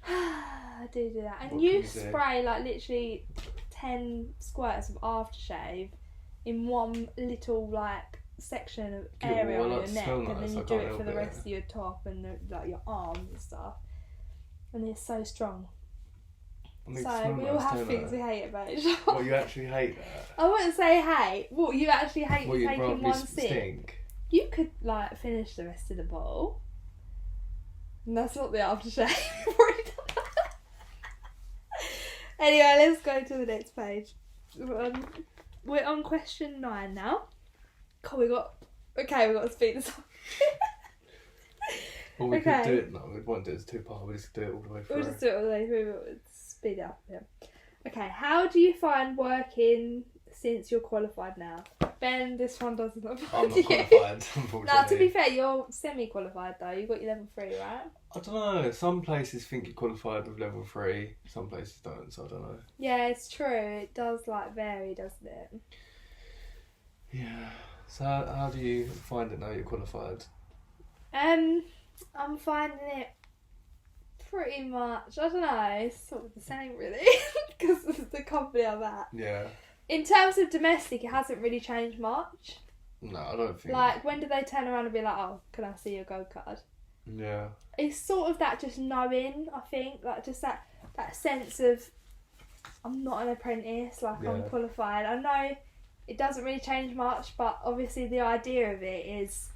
I do that. And What you can you do? spray like literally 10 squirts of aftershave in one little like section of Yeah, area well, I on like your to neck, smell and nice, then I you do can't it for help the it. rest of your top and like your arms and stuff. And it's so strong. I need to So smell we nice, all have don't things I? we hate about each other. Well, you actually hate that. I wouldn't say hate. What, you actually hate Well, you'd taking rather one me sip? stink. You could like finish the rest of the bottle. And that's not the aftershave. We've already done that. Anyway, let's go to the next page. We're on question 9 now. God, we got to speed this up. Well, we Okay. could do it. No, we won't do it as two part. We'll just do it all the way through. We'll just do it all the way through, but we'll speed it up a bit. Okay, how do you find working since you're qualified now? Ben, this one doesn't apply I'm to not you. qualified, unfortunately. Now, to be fair, you're semi-qualified though. You got your level 3, right? I don't know. Some places think you're qualified with level 3. Some places don't. So I don't know. Yeah, it's true. It does like vary, doesn't it? Yeah. So how do you find it now you're qualified? I'm finding it pretty much. I don't know. It's sort of the same, really, because it's the company I'm at. Yeah. In terms of domestic, it hasn't really changed much. No, I don't think. Like, when do they turn around and be like, "Oh, can I see your gold card?" Yeah. It's sort of that just knowing, I think, like just that sense of I'm not an apprentice, like I'm Yeah. qualified. I know it doesn't really change much, but obviously the idea of it is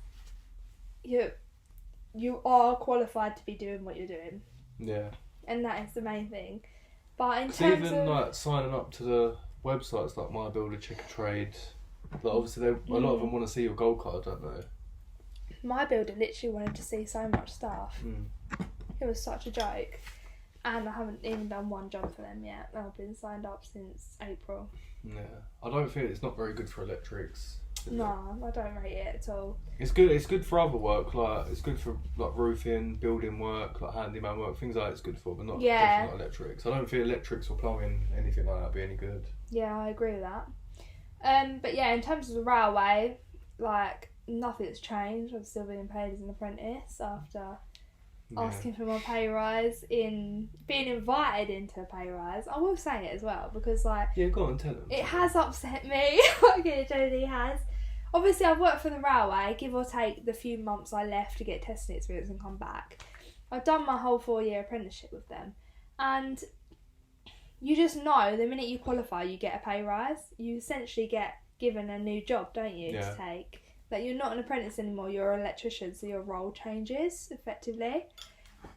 you are qualified to be doing what you're doing, Yeah. and that is the main thing. But in 'Cause terms even of like signing up to the websites like My Builder, Checker Trade, like obviously a lot of them want to see your gold card, don't they? my builder literally wanted to see so much stuff. It was such a joke. And I haven't even done one job for them yet. I've been signed up since April. Yeah. I don't feel it's not very good for electrics. is it? No, I don't rate it at all. It's good. It's good for other work. Like it's good for like roofing, building work, like handyman work, things like that. It's good for, but not Yeah. definitely not electrics. I don't feel electrics or plumbing, anything like that, would be any good. Yeah, I agree with that. But yeah, in terms of the railway, like nothing's changed. I'm still being paid as an apprentice after Yeah. asking for my pay rise, in being invited into a pay rise. I will say it as well because like Yeah, go on, tell them. it has upset me. Okay, Jodie has. Obviously, I've worked for the railway, give or take the few months I left to get testing experience and come back. I've done my whole 4-year apprenticeship with them, and you just know the minute you qualify, you get a pay rise. You essentially get given a new job, don't you, Yeah. to take. Like, you're not an apprentice anymore, you're an electrician, so your role changes, effectively.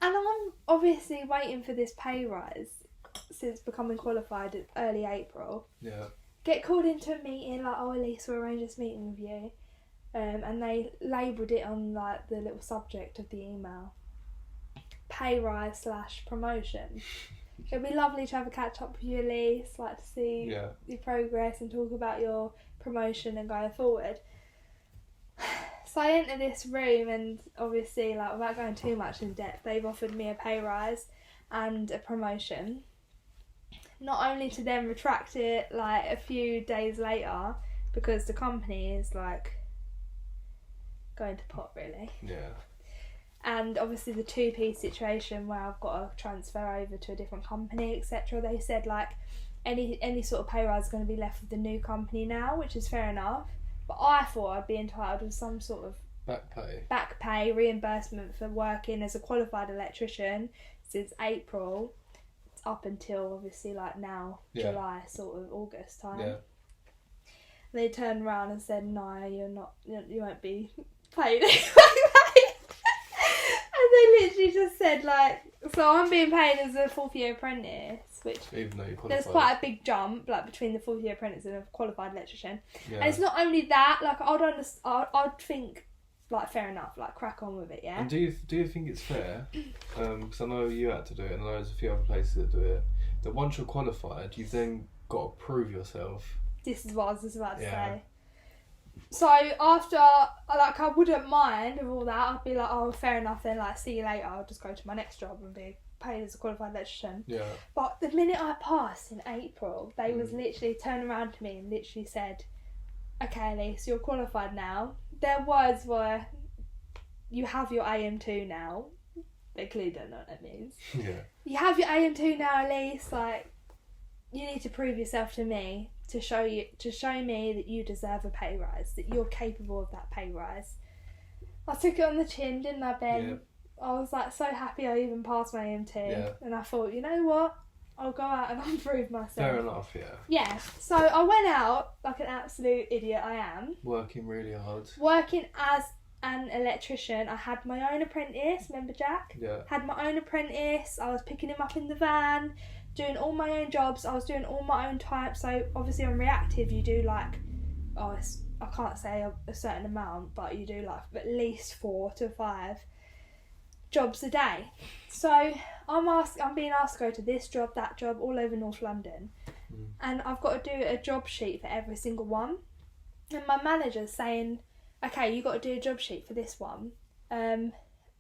And I'm obviously waiting for this pay rise since becoming qualified in early April. Yeah. Get called into a meeting, like, oh, Elise, we'll arrange this meeting with you. And they labelled it on, like, the little subject of the email. pay rise / promotion. It'd be lovely to have a catch up with you, Elise, like to see your progress and talk about your promotion and going forward. So I enter this room and obviously, like, without going too much in depth, they've offered me a pay rise and a promotion. Not only to then retract it like a few days later because the company is like going to pot, really. Yeah. And obviously the 2P situation where I've got to transfer over to a different company, etc. They said like any sort of pay rise is going to be left with the new company now, which is fair enough. But I thought I'd be entitled to some sort of back pay reimbursement for working as a qualified electrician since April up until obviously like now, July, sort of August time. Yeah. They turned around and said, no, you won't be paid. They literally just said like, so I'm being paid as a 4th year apprentice, which even though you're qualified, there's quite a big jump like between the 4th year apprentice and a qualified electrician. And it's not only that, like I'd think like fair enough, like crack on with it, yeah. And do you think it's fair? Because I know you had to do it, and I know there's a few other places that do it. That once you're qualified, you've then got to prove yourself. This is what I was just about to say. So after, like, I wouldn't mind with all that. I'd be like, oh, fair enough then, like, see you later. I'll just go to my next job and be paid as a qualified electrician. Yeah. But the minute I passed in April, they was literally turned around to me and literally said, okay, Elise, you're qualified now. Their words were, you have your AM2 now. They clearly don't know what that means. Yeah. You have your AM2 now, Elise. Like, you need to prove yourself to me. To show me that you deserve a pay rise, that you're capable of that pay rise. I took it on the chin, didn't I, Ben? Yeah. I was like so happy I even passed my AM2, and I thought, you know what? I'll go out and improve myself. Fair enough, yeah. Yeah, so I went out like an absolute idiot I am. Working really hard. Working as an electrician. I had my own apprentice, remember Jack? Yeah. Had my own apprentice. I was picking him up in the van. Doing all my own jobs, I was doing all my own types. So obviously on reactive you do like, I can't say a certain amount, but you do like at least 4 to 5 jobs a day. So I'm being asked to go to this job, that job, all over North London, and I've got to do a job sheet for every single one. And my manager's saying, okay, you got to do a job sheet for this one, and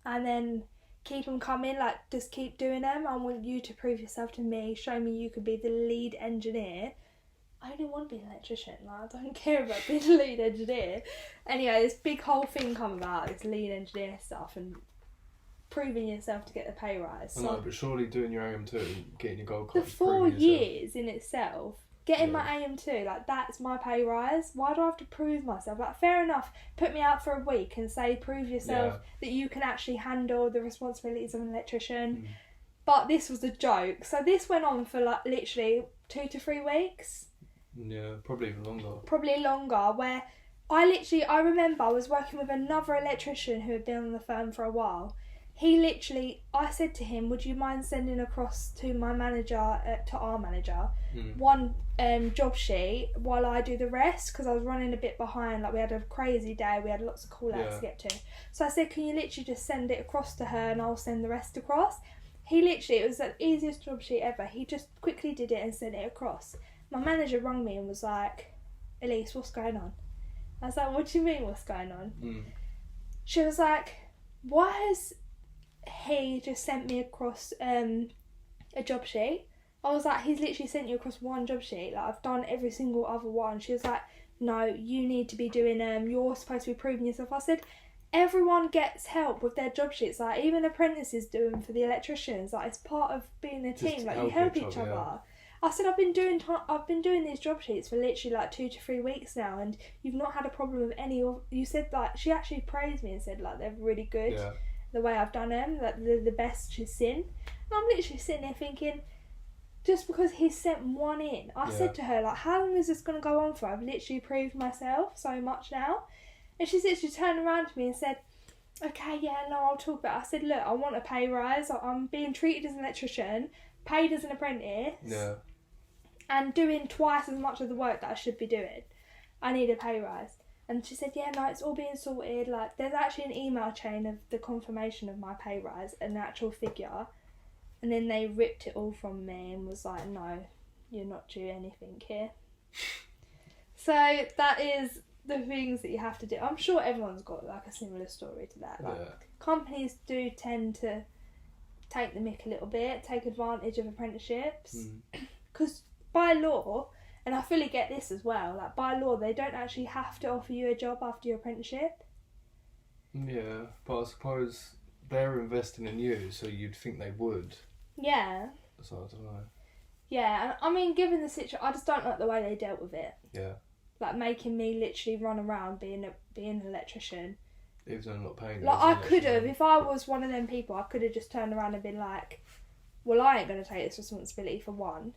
then keep them coming, like just keep doing them. I want you to prove yourself to me, show me you could be the lead engineer. I only want to be an electrician, like I don't care about being the lead engineer. Anyway, this big whole thing come about, this lead engineer stuff and proving yourself to get the pay rise. I know, but surely doing your AM2, getting your gold card. The 4 years in itself, getting my AM2, like that's my pay rise. Why do I have to prove myself? Like fair enough, put me out for a week and say prove yourself that you can actually handle the responsibilities of an electrician. But this was a joke. So this went on for like literally 2 to 3 weeks. Yeah, probably even longer. Probably longer, where I remember I was working with another electrician who had been on the firm for a while. I said to him, would you mind sending across to my manager, to our manager, one job sheet while I do the rest, because I was running a bit behind, like we had a crazy day, we had lots of call outs to get to. So I said, can you literally just send it across to her and I'll send the rest across? It was the easiest job sheet ever. He just quickly did it and sent it across. My manager rang me and was like, Elise, what's going on? I was like, what do you mean what's going on? She was like, why has he just sent me across a job sheet? I was like, he's literally sent you across one job sheet, like I've done every single other one. She was like, no, you need to be doing you're supposed to be proving yourself. I said, everyone gets help with their job sheets, like even apprentices do them for the electricians, like it's part of being a team, like you help each other. Yeah. I said, I've been doing these job sheets for literally like 2 to 3 weeks now, and you've not had a problem with any of. You said like she actually praised me and said like they're really good. Yeah. The way I've done them, like they're the best she's seen. And I'm literally sitting there thinking, just because he sent one in, I said to her, like, how long is this going to go on for? I've literally proved myself so much now. And she's literally turned around to me and said, okay, yeah, no, I'll talk about it. I said, look, I want a pay rise. I'm being treated as an electrician, paid as an apprentice, and doing twice as much of the work that I should be doing. I need a pay rise. And she said, yeah, no, it's all being sorted. Like, there's actually an email chain of the confirmation of my pay rise, an actual figure. And then they ripped it all from me and was like, no, you're not due anything here. So that is the things that you have to do. I'm sure everyone's got like a similar story to that. Like, companies do tend to take the mick a little bit, take advantage of apprenticeships. Because by law, and I fully get this as well, like by law they don't actually have to offer you a job after your apprenticeship. Yeah, but I suppose they're investing in you, so you'd think they would. Yeah. So I don't know. Yeah, I mean, given the situation, I just don't like the way they dealt with it. Yeah. Like making me literally run around being an electrician. Even though I'm not paying you. Like I could have, if I was one of them people, I could have just turned around and been like, well, I ain't going to take this responsibility for one.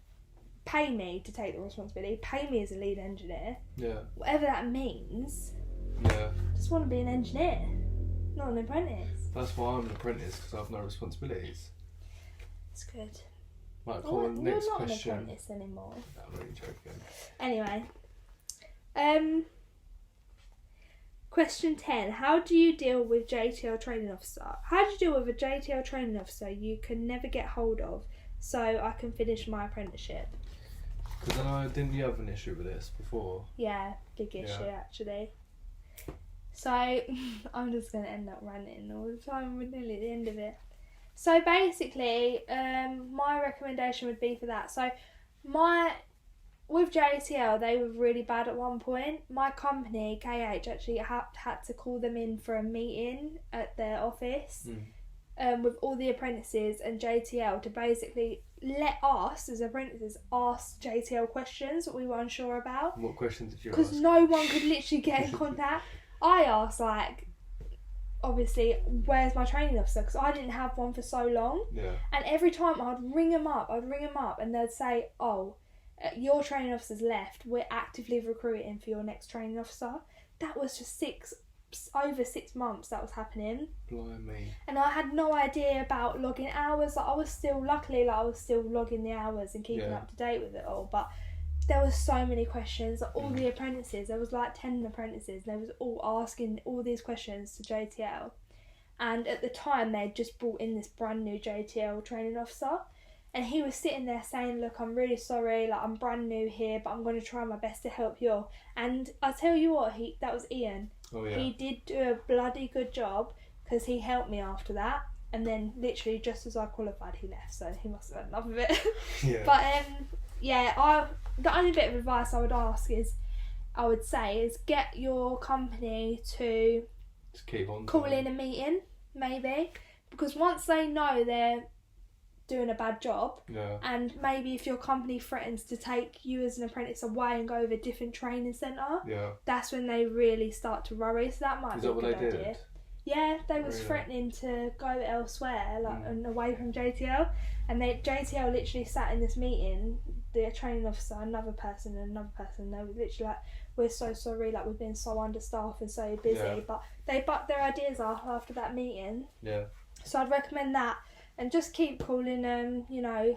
Pay me to take the responsibility. Pay me as a lead engineer. Yeah. Whatever that means. Yeah. I just want to be an engineer, not an apprentice. That's why I'm an apprentice, because I have no responsibilities. It's good. Right, cool. Next you're not question. an apprentice anymore. No, I'm really joking. Anyway. Question 10. How do you deal with JTL training officer? How do you deal with a JTL training officer you can never get hold of so I can finish my apprenticeship? Because I know, didn't you have an issue with this before? Yeah, big issue actually. So, I'm just going to end up ranting all the time. We're nearly at the end of it. So basically, my recommendation would be for that. So, with JTL, they were really bad at one point. My company, KH, actually had to call them in for a meeting at their office with all the apprentices and JTL to basically let us, as apprentices, ask JTL questions that we were unsure about. What questions did you ask? Because no one could literally get in contact. I asked, like, obviously, where's my training officer? Because I didn't have one for so long. Yeah. And every time I'd ring them up and they'd say, oh, your training officer's left, we're actively recruiting for your next training officer. That was just over 6 months that was happening. Blimey. And I had no idea about logging hours. Like, I was still logging the hours and keeping up to date with it all. But there was so many questions. Like, all the apprentices, there was like 10 apprentices, and they was all asking all these questions to JTL. And at the time, they'd just brought in this brand new JTL training officer. And he was sitting there saying, look, I'm really sorry, like, I'm brand new here, but I'm going to try my best to help you. And I tell you what, that was Ian. Oh, yeah. He did do a bloody good job, because he helped me after that. And then, literally, just as I qualified, he left, so he must have had enough of it. Yeah. But, the only bit of advice I would say is get your company to just keep on call in a meeting, maybe. Because once they know they're doing a bad job, and maybe if your company threatens to take you as an apprentice away and go with a different training centre, that's when they really start to worry. So that might be a good idea. Did? Yeah, they was threatening to go elsewhere, and away from JTL, and JTL literally sat in this meeting, the training officer, another person, and another person. They were literally like, "We're so sorry, like we've been so understaffed and so busy," but they bucked their ideas off after that meeting. Yeah. So I'd recommend that. And just keep calling them,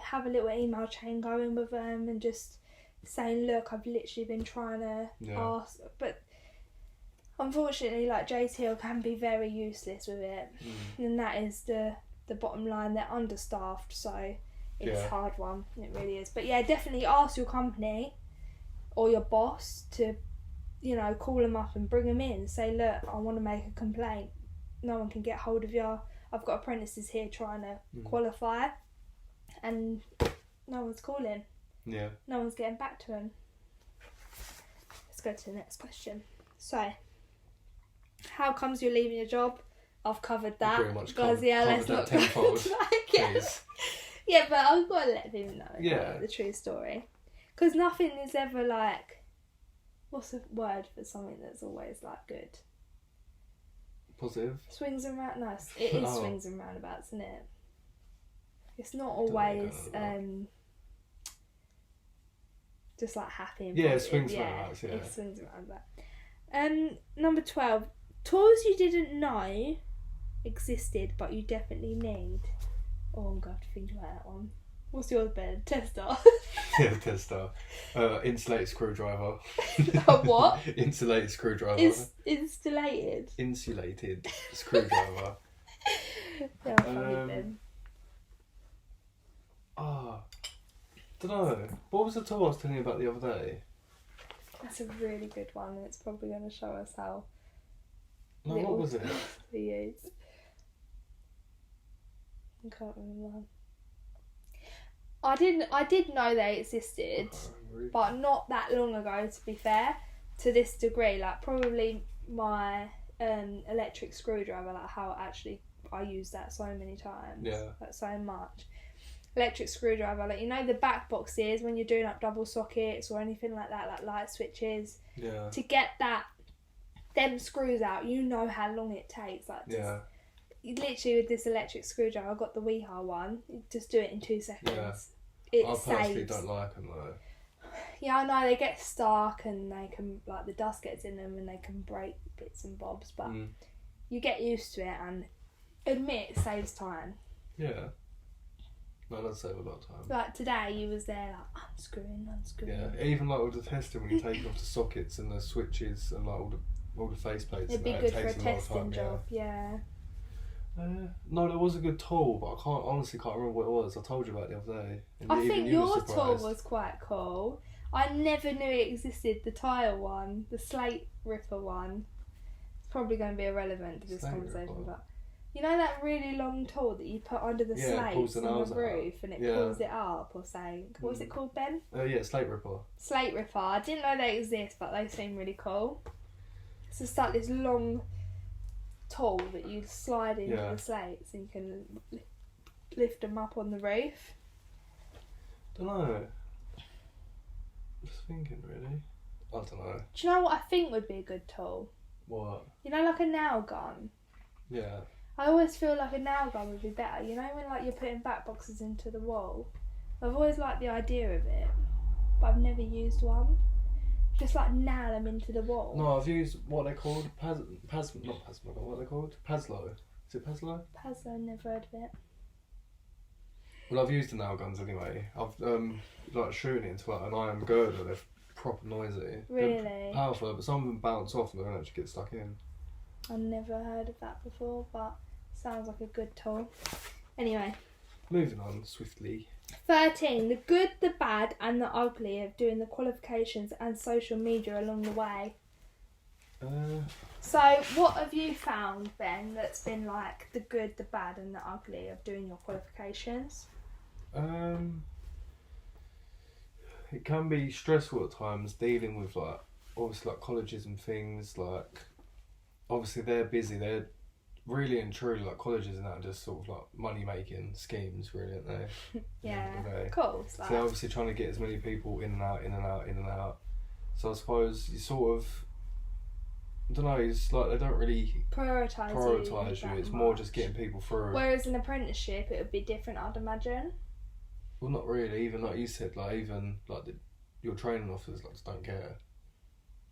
have a little email chain going with them and just saying, look, I've literally been trying to ask. But unfortunately, like, JTL can be very useless with it. And that is the bottom line. They're understaffed, so it's a hard one. It really is. But yeah, definitely ask your company or your boss to, call them up and bring them in. Say, look, I want to make a complaint. No one can get hold of you. I've got apprentices here trying to qualify, and no one's calling. Yeah. No one's getting back to them. Let's go to the next question. So, how comes you're leaving your job? I've covered that. Pretty much let's not go into that again. Yeah, but I've got to let people know the true story. Because nothing is ever like, what's a word for something that's always like good? Positive. Swings and roundabouts. No, it is swings and roundabouts, isn't it? It's not always just like happy and positive. Swings and roundabouts, yeah. It swings and roundabouts. Number 12. Tools you didn't know existed but you definitely need. Oh, I'm going to have to think about that one. What's yours, Ben? Tester. Yeah, tester. Insulated screwdriver. A what? Insulated screwdriver. Installated. Insulated screwdriver. Yeah, funny, Ben. Don't know. What was the tool I was telling you about the other day? That's a really good one, and it's probably going to show us how. No, what was it? We use. I can't remember. I did know they existed, but not that long ago. To be fair, to this degree, like probably my electric screwdriver, like how actually I use that so many times. Yeah. Like so much. Electric screwdriver, like the back boxes when you're doing up double sockets or anything like that, like light switches. Yeah. To get them screws out, how long it takes. Like Yeah. Literally with this electric screwdriver, I got the Weeha one. You just do it in 2 seconds. Yeah. It I personally saves. don't like them though. Yeah, I know they get stuck and they can the dust gets in them and they can break bits and bobs, but you get used to it and admit it saves time. Yeah. No, that save a lot of time. Like today, you was there unscrewing. Yeah, even like with the testing when you take off the sockets and the switches and like all the faceplates. It'd be good for a testing job. Yeah. No, there was a good tool, but I honestly can't remember what it was. I told you about it the other day. I think your tool was quite cool. I never knew it existed. The tile one, the slate ripper one. It's probably going to be irrelevant to this conversation, but that really long tool that you put under the slates on the roof and it pulls it up or something. What was it called, Ben? Yeah, slate ripper. Slate ripper. I didn't know they exist, but they seem really cool. It's just like this long tool that you slide into the slates and you can lift them up on the roof. Don't know. Just thinking, really. I don't know. Do you know what I think would be a good tool? What? Like a nail gun. Yeah. I always feel like a nail gun would be better. When you're putting back boxes into the wall. I've always liked the idea of it, but I've never used one. Just nail them into the wall. No, I've used what they're called. What are they called? Pazlo. Is it Pazlo? Pazlo, never heard of it. Well, I've used the nail guns anyway. I've shooting it into an iron girder. They're proper noisy. Really? They're powerful, but some of them bounce off and they don't actually get stuck in. I've never heard of that before, but sounds like a good tool. Anyway. Moving on swiftly. 13. The good, the bad and the ugly of doing the qualifications and social media along the way. So what have you found, Ben, that's been the good, the bad and the ugly of doing your qualifications? It can be stressful at times dealing with obviously colleges and things. Obviously they're busy. They're really and truly colleges and that are just sort of money making schemes, really, aren't they? Yeah, of course. So they're obviously trying to get as many people in and out. So I suppose you sort of, I don't know, it's they don't really prioritise you. It's more just getting people through. Whereas an apprenticeship, it would be different, I'd imagine. Well, not really. Even like you said, your training officers just don't care.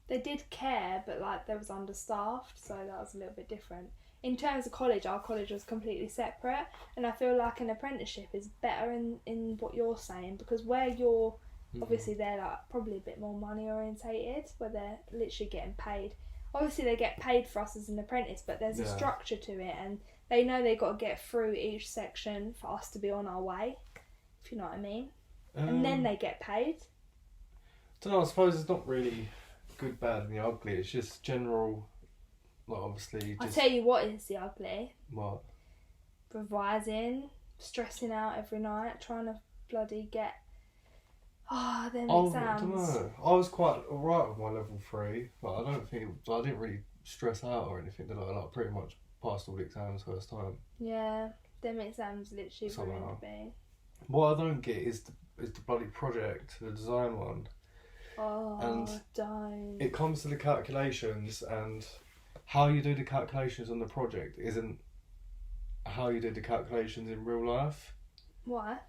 They did care, but they was understaffed, so that was a little bit different. In terms of college, our college was completely separate, and I feel like an apprenticeship is better in what you're saying, because where you're, obviously they're probably a bit more money orientated, where they're literally getting paid. Obviously they get paid for us as an apprentice, but there's a structure to it, and they know they've got to get through each section for us to be on our way, if you know what I mean. And then they get paid. I don't know, I suppose it's not really good, bad and the ugly. It's just general, obviously. I tell you what is the ugly. What? Revising, stressing out every night, trying to bloody get them exams. I don't know. I was quite alright with my level 3, but I didn't really stress out or anything, did I? Pretty much passed all the exams first time. Yeah, them exams literally ruined me. What I don't get is the bloody project, the design one. Oh, and don't. It comes to the calculations, and how you do the calculations on the project isn't how you do the calculations in real life. Why?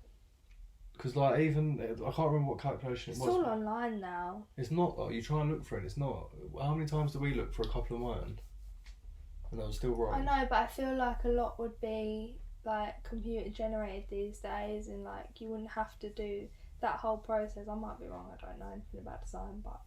Because even I can't remember what calculation it was. It's all online now. It's not though. You try and look for it. It's not. How many times do we look for a couple of mine? And that was still wrong. I know, but I feel like a lot would be like computer generated these days, and like you wouldn't have to do that whole process. I might be wrong, I don't know anything about design, but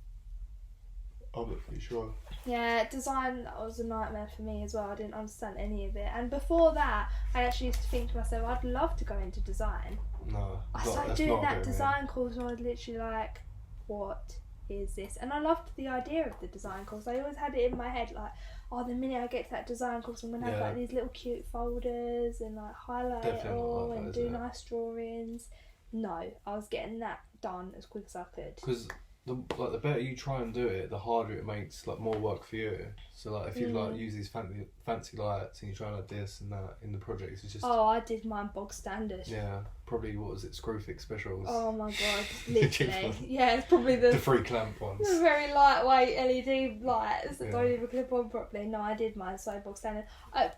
I'm not pretty sure. yeah, design, that was a nightmare for me as well. I didn't understand any of it, and before that I actually used to think to myself, I'd love to go into design. No, I started doing that design course and I was literally like, what is this? And I loved the idea of the design course. I always had it in my head like, oh, the minute I get to that design course, I'm going to have like these little cute folders and like highlight it all and do nice drawings. No, I was getting that done as quick as I could. Because the better you try and do it, the harder it makes like more work for you. So like if you like use these fancy lights and you try and like this and that in the projects, it's just I did mine bog standard. Yeah, probably what was it, Screwfix specials? Oh my god, literally. Yeah, it's probably the free clamp ones. The very lightweight LED lights that don't even clip on properly. No, I did mine so bog standard.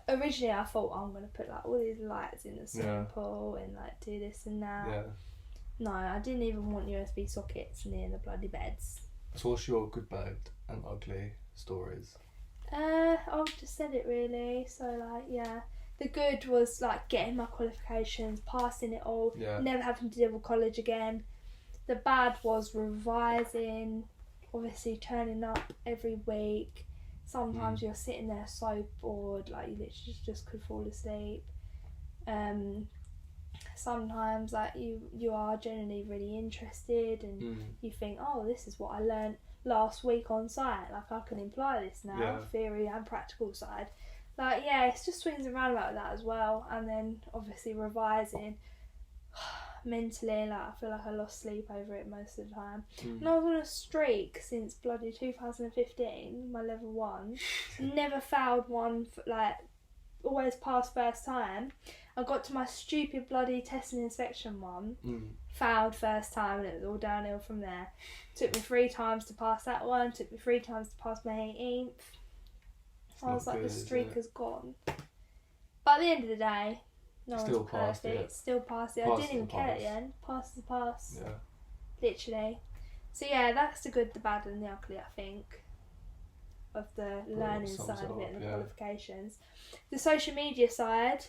Originally I thought, I'm going to put like all these lights in the swimming pool and like do this and that. Yeah. No, I didn't even want USB sockets near the bloody beds. So what's your good, bad and ugly stories? I've just said it really. So like, yeah. The good was like getting my qualifications, passing it all, never having to deal with college again. The bad was revising, obviously turning up every week. Sometimes you're sitting there so bored, like you literally just could fall asleep. Sometimes like you are genuinely really interested and you think, oh, this is what I learnt last week on site, like I can apply this now, theory and practical side. Like it's just swings and roundabouts that as well. And then obviously revising mentally, like I feel like I lost sleep over it most of the time. And I was on a streak since bloody 2015, my level 1. Never failed one, like always passed first time. I got to my stupid bloody test and inspection one, failed first time, and it was all downhill from there. Took me 3 times to pass that one, took me 3 times to pass my 18th. I was like, the streak has gone. But at the end of the day, no one's perfect. Still passed it. I didn't even care at the end. Pass is a pass. Yeah. Literally. So yeah, that's the good, the bad and the ugly, I think, of the learning side of it and the qualifications. The social media side,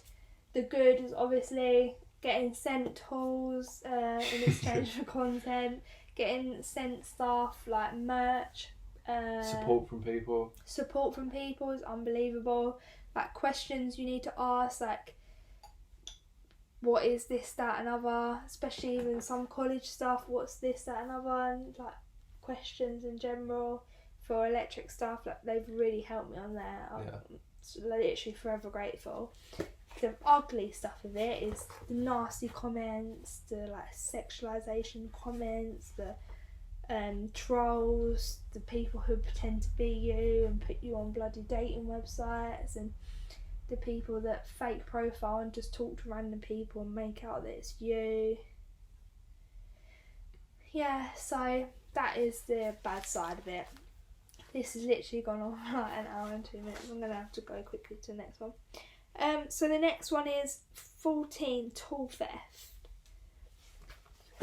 the good is obviously getting sent tools in exchange for content, getting sent stuff like merch. Support from people is unbelievable. Like questions you need to ask, like what is this, that and other, especially even some college stuff, what's this, that and other, and like questions in general for electric stuff, like they've really helped me on there. I'm literally forever grateful. The ugly stuff of it is the nasty comments, the like sexualization comments, the trolls, the people who pretend to be you and put you on bloody dating websites, and the people that fake profile and just talk to random people and make out that it's you. Yeah, so that is the bad side of it. This has literally gone on like an hour and 2 minutes. I'm going to have to go quickly to the next one. So the next one is 14 tool theft.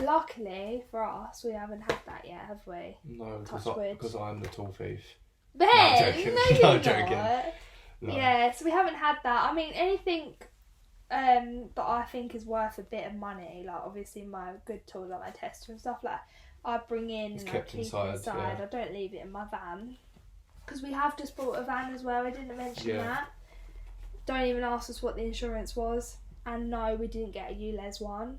Luckily for us, we haven't had that yet, have we? No, because I'm the tool thief. Ben, no, I'm joking. No, you're I'm joking. Not. No. Yeah, so we haven't had that. I mean, anything that I think is worth a bit of money, like obviously my good tools, like my tester and stuff, like I bring in and I keep inside. Yeah. I don't leave it in my van. Because we have just bought a van as well, I didn't mention that. Don't even ask us what the insurance was. And no, we didn't get a ULEZ one,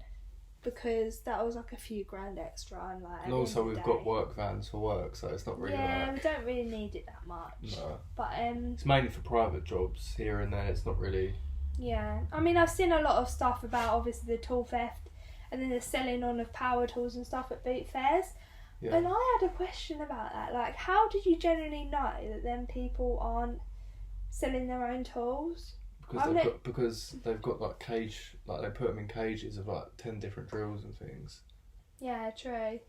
because that was like a few grand extra. And also we've got work vans for work, so it's not really we don't really need it that much. No. But it's mainly for private jobs here and there. It's not really. Yeah, I mean, I've seen a lot of stuff about obviously the tool theft and then the selling on of power tools and stuff at boot fairs. Yeah. And I had a question about that. Like, how did you generally know that them people aren't selling their own tools? Because they've got like cage, like they put them in cages of like 10 different drills and things. Yeah, true.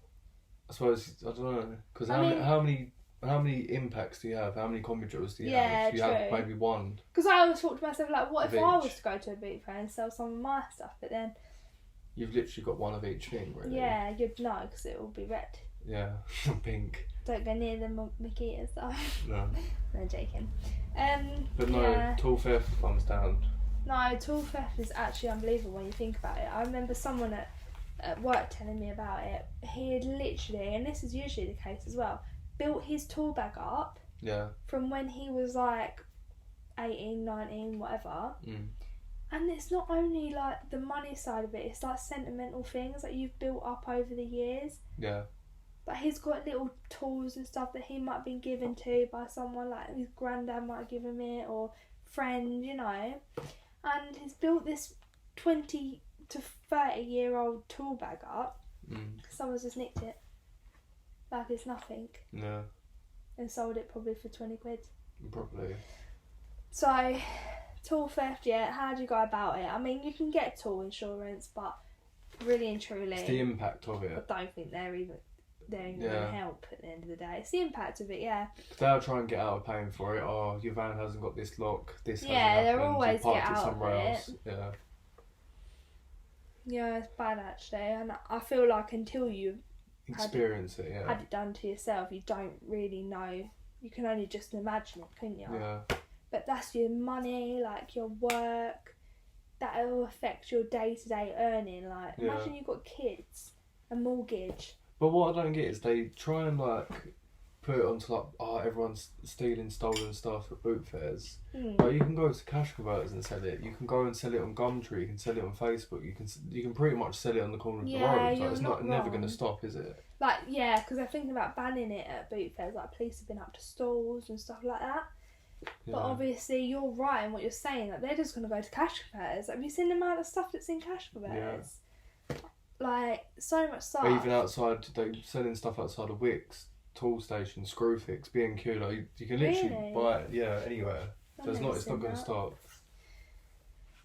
I suppose, I don't know, because how many impacts do you have? How many combi drills do you have? You have maybe one. Because I always thought to myself, like, what if I was to go to a boot fair and sell some of my stuff, but then you've literally got one of each thing, really. Yeah, you'd know because it will be red. Yeah, pink. Don't go near the Mickey and stuff. No. No, joking. But no, tool theft, thumbs down. No, tool theft is actually unbelievable when you think about it. I remember someone at work telling me about it. He had literally, and this is usually the case as well, built his tool bag up Yeah. from when he was like 18, 19, whatever. Mm. And it's not only like the money side of it, it's like sentimental things that you've built up over the years. Yeah. But he's got little tools and stuff that he might have been given to by someone, like his granddad might have given him, or friend, you know. And he's built this 20 to 30-year-old tool bag up. Mm. Someone's just nicked it. Like it's nothing. Yeah. And sold it probably for 20 quid. Probably. So, tool theft, yeah, how do you go about it? I mean, you can get tool insurance, but really and truly, It's the impact of I it. don't think they're even going to help at the end of the day. It's the impact of it, yeah. They'll try and get out of paying for it. Oh, your van hasn't got this lock. This hasn't Yeah, they'll happened. always You parked get it out of somewhere it. else. Yeah. Yeah, it's bad actually, and I feel like until you've Experience it. Yeah. had it done to yourself, you don't really know. You can only just imagine it, couldn't you? Yeah. But that's your money, like your work. That'll affect your day-to-day earning. Like, Yeah. imagine you've got kids, a mortgage. But what I don't get is they try and like put it onto like, oh, everyone's stealing stolen stuff at boot fairs. Like you can go to cash converters and sell it. You can go and sell it on Gumtree. You can sell it on Facebook. You can pretty much sell it on the corner of the Yeah, road. Like, you're it's not never going wrong. to stop, is it? Like, yeah, because they're thinking about banning it at boot fairs. Like, police have been up to stalls and stuff like that. Yeah. But obviously, you're right in what you're saying. Like, they're just going to go to cash converters. Have you seen the amount of stuff that's in cash converters? Like, so much stuff. Or even outside, they selling stuff outside of Wickes, Tool Station, Screwfix, B&Q. Like you can literally Really? buy it, yeah, anywhere. I've So it's never not seen going to that. stop.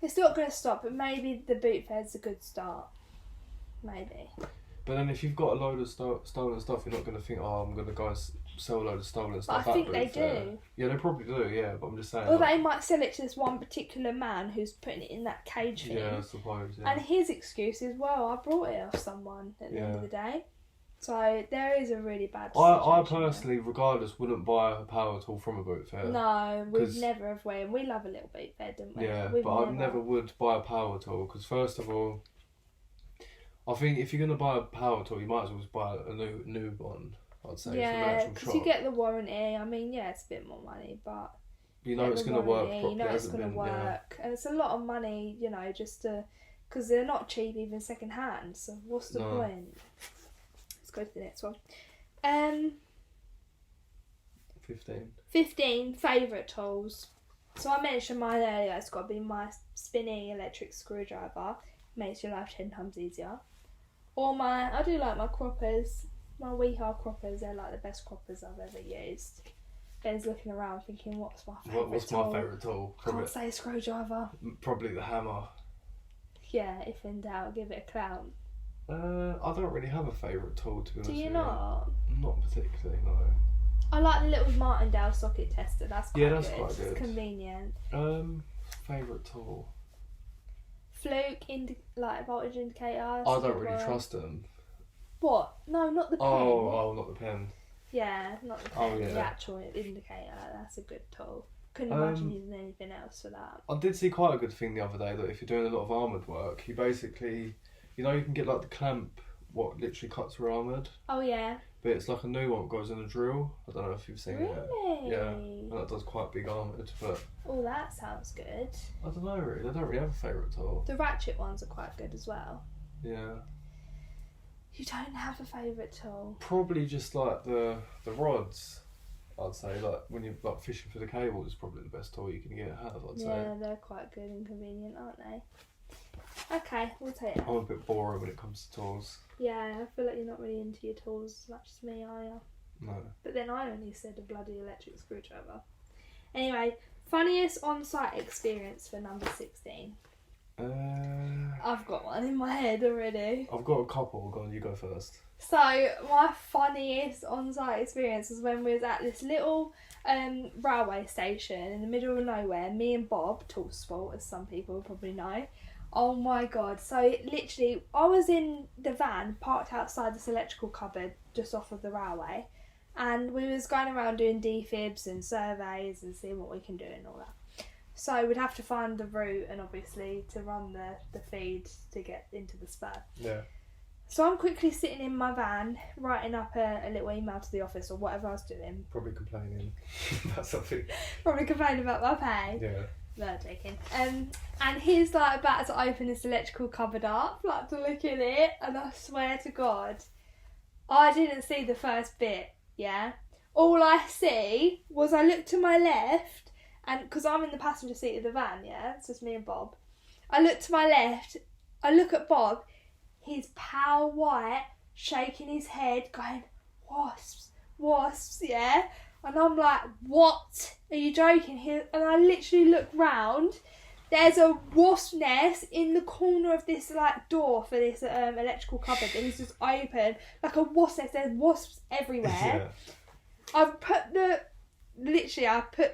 It's not going to stop, but maybe the boot fair's a good start. Maybe. But then if you've got a load of stolen stuff, you're not going to think, oh, I'm going to go and sell a load of stolen stuff. I at think boot they fair. do. Yeah, they probably do. Yeah, but I'm just saying. Or like, they might sell it to this one particular man who's putting it in that cage thing. yeah, I suppose. Yeah. And his excuse is, well, I brought it off someone at the end of the day. So there is a really bad I situation personally, regardless, wouldn't buy a power tool from a boot fair. there. No, we'd 'Cause- never have went. We love a little boot fair, didn't we? Yeah, We've but I never would buy a power tool because first of all, I think if you're gonna buy a power tool, you might as well just buy a new one. I'd say from an Yeah, actual because shop. you get the warranty. I mean, yeah, it's a bit more money, but You know get it's the gonna work warranty, properly. you know It it's hasn't going to been- yeah. work. And it's a lot of money, you know, just to... Because they're not cheap even second hand, so what's the No. point? Let's go to the next one. 15 favourite tools. So I mentioned mine earlier, it's got to be my spinning electric screwdriver. Makes your life 10 times easier. Or I do like my croppers. My Weehar croppers, they're like the best croppers I've ever used. Ben's looking around thinking, what's my favourite What's tool? my favourite tool? Can't say screwdriver. Probably the hammer. Yeah, if in doubt, give it a clown. I don't really have a favourite tool to be honest Do you with not? Not particularly, no. I like the little Martindale socket tester. That's quite Yeah, that's good. quite good. It's convenient. Favourite tool? Fluke, like voltage indicator. I that's a don't good really one. trust them. What? No, not the pen. Oh, not the pen. Yeah, not the Oh, pen. The yeah. actual indicator. That's a good tool. Couldn't imagine Um, using anything else for that. I did see quite a good thing the other day that if you're doing a lot of armoured work, you basically, you know, you can get like the clamp, what literally cuts through armoured, Oh yeah. but it's like a new one that goes in a drill. I don't know if you've seen it. Really? Yeah, and that does quite big armoured, but Oh, that sounds good. I don't know really. I don't really have a favourite tool. The ratchet ones are quite good as well. Yeah, You don't have a favourite tool. probably just like the rods. I'd say like when you're like fishing for the cable is probably the best tool you can get have. I'd say. Yeah, they're quite good and convenient, aren't they? Okay, we'll take that. I'm a bit boring when it comes to tools. Yeah, I feel like you're not really into your tools as much as me, are you? No. But then I only said a bloody electric screwdriver. Anyway, funniest on-site experience for number 16. I've got one in my head already. I've got a couple. Go on, you go first. So my funniest on-site experience was when we was at this little railway station in the middle of nowhere. Me and Bob, Tool Sport, as some people probably know. Oh my god! So literally, I was in the van parked outside this electrical cupboard just off of the railway, and we was going around doing defibs and surveys and seeing what we can do and all that. So we'd have to find the route and obviously to run the feed to get into the spur. Yeah. So I'm quickly sitting in my van writing up a little email to the office or whatever I was doing. Probably complaining about something. Probably complaining about my pay. Yeah. No, joking. And he's like about to open this electrical cupboard up, like to look in it, and I swear to God, I didn't see the first bit, yeah? All I see was I look to my left, and because I'm in the passenger seat of the van, yeah? It's just me and Bob. I look to my left, I look at Bob, he's pale white, shaking his head, going, wasps, wasps, yeah? And I'm like, what? Are you joking? And I literally look round. There's a wasp nest in the corner of this like door for this electrical cupboard that he's just open. Like a wasp nest. There's wasps everywhere. Yeah. I put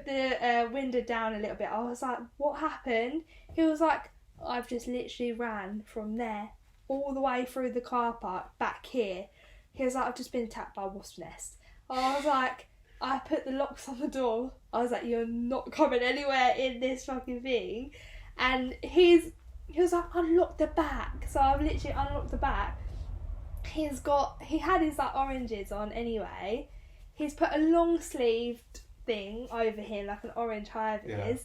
the window down a little bit. I was like, what happened? He was like, I've just literally ran from there all the way through the car park back here. He was like, I've just been attacked by a wasp nest. I was like, I put the locks on the door. I was like, you're not coming anywhere in this fucking thing. And he was like, unlock the back. So I've literally unlocked the back. He had his like oranges on anyway. He's put a long sleeved thing over him, like an orange high vis.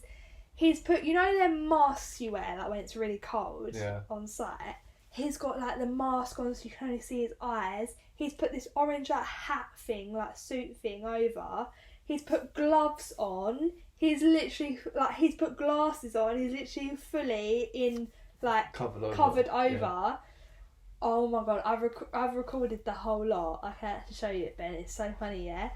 He's put, you know them masks you wear like when it's really cold on site? He's got like the mask on so you can only see his eyes. He's put this orange like hat thing, like suit thing over. He's put gloves on. He's literally like he's put glasses on. He's literally fully in like covered over. Yeah. Oh my God, I've recorded the whole lot. I can't show you it, Ben. It's so funny, yeah.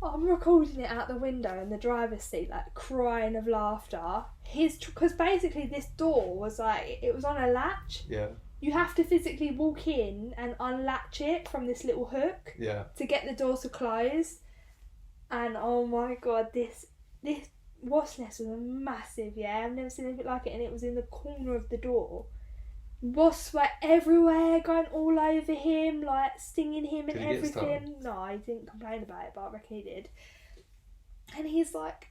I'm recording it out the window in the driver's seat, like crying of laughter. Because basically this door was like it was on a latch. Yeah. You have to physically walk in and unlatch it from this little hook to get the door to close. And oh my God, this wasp nest was massive, yeah? I've never seen anything like it, and it was in the corner of the door. Wasps were everywhere, going all over him, like stinging him and everything. No, he didn't complain about it, but I reckon he did. And he's like,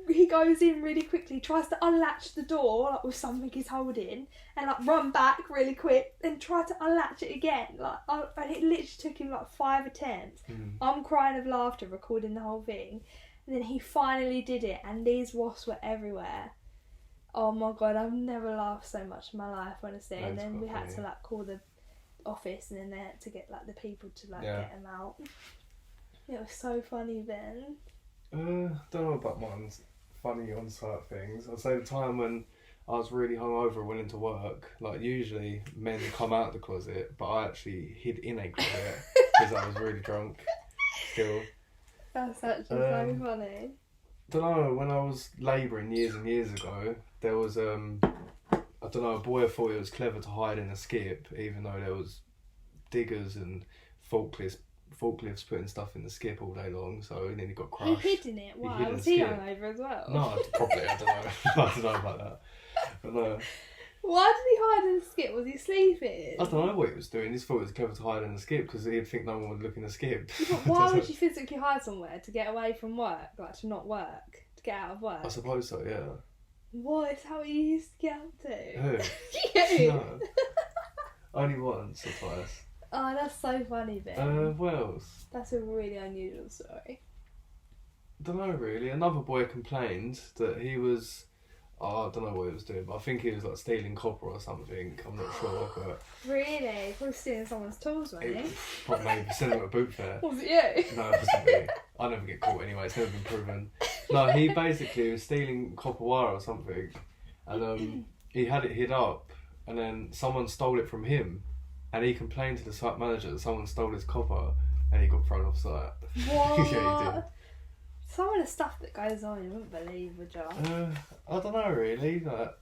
he goes in really quickly, tries to unlatch the door like with something he's holding, and like run back really quick, and try to unlatch it again. And it literally took him like 5 attempts. I'm crying of laughter, recording the whole thing, and then he finally did it, and these wasps were everywhere. Oh my God, I've never laughed so much in my life, honestly. And then we had to like call the office, and then they had to get like the people to like get them out. It was so funny, Ben. Don't know about mine's funny on-site things. I'd say the time when I was really hungover and went into work, like usually men come out of the closet, but I actually hid in a closet because I was really drunk still. That's actually so funny. Don't know, when I was labouring years and years ago, there was I don't know, a boy thought it was clever to hide in a skip, even though there was diggers and forklifts putting stuff in the skip all day long, so then he got crushed. He hid in it? Why? Was he hungover as well? No, probably, I don't know. I don't know about that. But no. Why did he hide in the skip? Was he sleeping? I don't know what he was doing. He just thought it was clever to hide in the skip because he'd think no one would look in the skip. But why would you physically hide somewhere? To get away from work? Like to not work? To get out of work? I suppose so, yeah. What? Is that what you used to get up to? Who? You? No. Only once or twice. Oh, that's so funny, Ben. What else? That's a really unusual story. I don't know, really. Another boy complained that he was... I don't know what he was doing, but I think he was like stealing copper or something. I'm not sure, but... Really? Probably stealing someone's tools, wasn't he? Probably maybe selling at a boot fair. Was it you? No, it wasn't me. I never get caught anyway, it's never been proven. No, he basically was stealing copper wire or something, and he had it hid up, and then someone stole it from him, and he complained to the site manager that someone stole his copper, and he got thrown off site. What? Yeah, he did. Some of the stuff that goes on, you wouldn't believe, would you? I don't know, really. Like,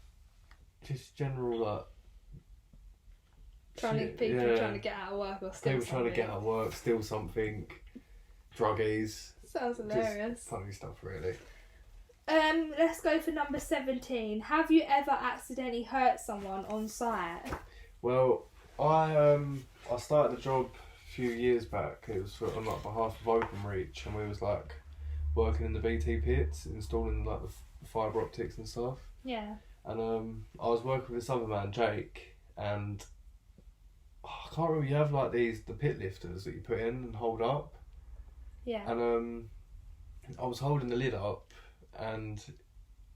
just general, like... Trying to get out of work or steal People trying to get out of work, steal something, druggies. Sounds hilarious. Just funny stuff, really. Let's go for number 17. Have you ever accidentally hurt someone on site? Well, I started a job a few years back. It was on like behalf of Openreach, and we was like working in the BT pits, installing like the fibre optics and stuff. Yeah. And I was working with this other man, Jake, and I can't remember. You have like the pit lifters that you put in and hold up. Yeah. And I was holding the lid up, and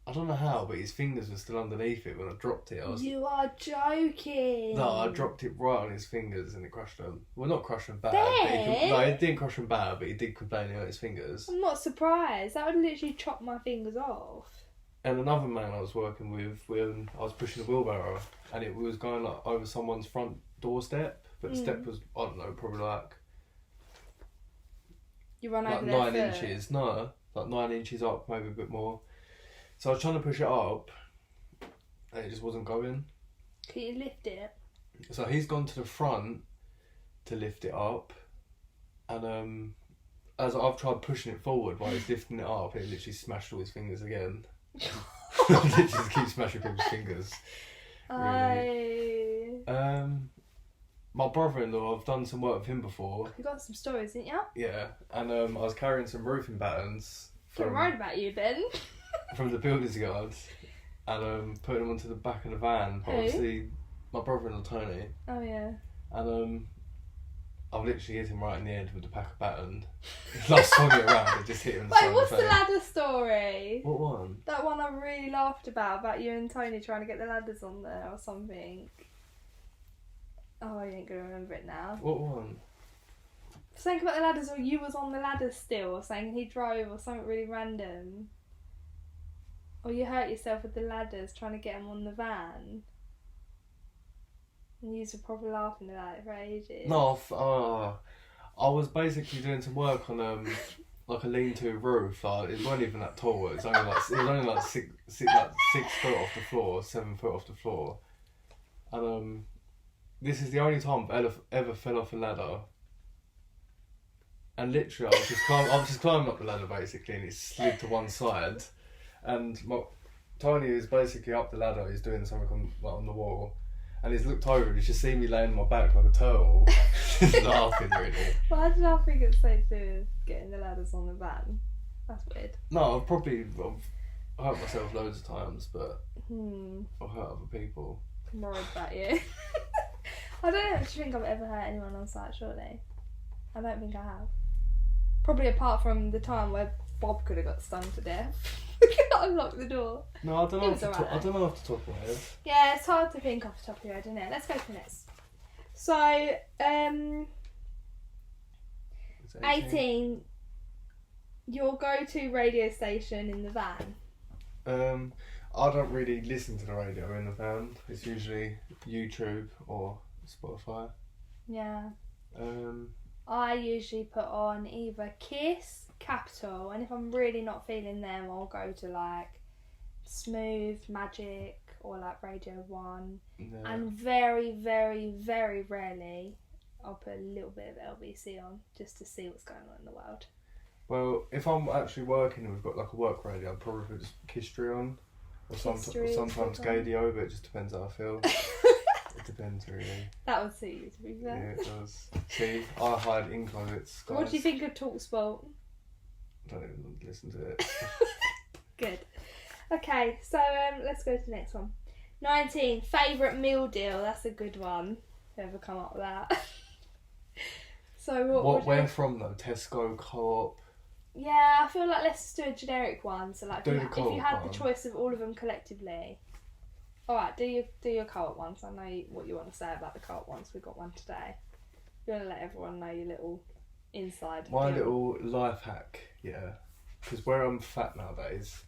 I don't know how, but his fingers were still underneath it when I dropped it. You are joking. No, I dropped it right on his fingers and it crushed them. Well, not crushed them bad. Ben? No, it didn't crush them bad, but he did completely hurt his fingers. I'm not surprised. That would literally chop my fingers off. And another man I was working with, when I was pushing a wheelbarrow, and it was going like over someone's front doorstep, but the step was, I don't know, probably like You run like over 9 their foot. inches. No, like 9 inches up, maybe a bit more. So I was trying to push it up, and it just wasn't going. Can you lift it? So he's gone to the front to lift it up, and as I've tried pushing it forward while he's lifting it up, it literally smashed all his fingers again. Literally just keeps smashing people's fingers. Really. My brother-in-law, I've done some work with him before. You got some stories, didn't you? Yeah, and I was carrying some roofing battens Don't worry about you, Ben. from the builder's yard, and putting them onto the back of the van. But Who? obviously, my brother-in-law Tony, Oh yeah. and I've literally hit him right in the head with the pack of batten. I swung it around and just hit him in the side Wait, of what's the the face. ladder story? What one? That one I really laughed about you and Tony trying to get the ladders on there or something. Oh, I ain't gonna remember it now. What one? Something about the ladders, or you was on the ladders still, or something he drove, or something really random. Or you hurt yourself with the ladders trying to get them on the van. And you were probably laughing about it for ages. No, I was basically doing some work on like a lean-to roof. Like it wasn't even that tall. It was only like six foot off the floor, 7 foot off the floor. And this is the only time I've ever fell off a ladder. And literally, I was just climbing up the ladder basically, and it slid to one side. And Tony is basically up the ladder. He's doing something on the wall. And he's looked over and he's just seen me laying on my back like a turtle. Just laughing, really. Why did I think it's so to do with getting the ladders on the van? That's weird. No, I've hurt myself loads of times, but I've hurt other people. I'm worried about you. I don't actually think I've ever hurt anyone on site, surely. I don't think I have. Probably apart from the time where Bob could have got stung to death. Unlock the door. No, I don't know. It I don't know off the top of my head. Yeah, it's hard to think off the top of your head, isn't it? Let's go for next. So, 18, your go-to radio station in the van. I don't really listen to the radio in the van. It's usually YouTube or Spotify. Yeah. Um, I usually put on either Kiss, Capital, and if I'm really not feeling them, I'll go to like Smooth, Magic, or like Radio 1. yeah. And very, very, very rarely, I'll put a little bit of LBC on just to see what's going on in the world. Well, if I'm actually working and we've got like a work radio, I'd probably put just History on. Or History sometimes is good Gadio, but it just depends how I feel. It depends really. That would suit you, to be Yeah, fair. it does. See, I hide in closets, guys. What do you think of TalkSport? Don't even listen to it. Good. Okay, so let's go to the next one. 19, favourite meal deal. That's a good one. Whoever come up with that. So Where from though? Tesco, Co-op? Yeah, I feel like let's just do a generic one. So like, Do the if Co-op you had one. the choice of all of them collectively. All right, do your Co-op ones. I know what you want to say about the Co-op ones. We've got one today. You want to let everyone know your little inside. My deal. little life hack, yeah. Because where I'm fat nowadays,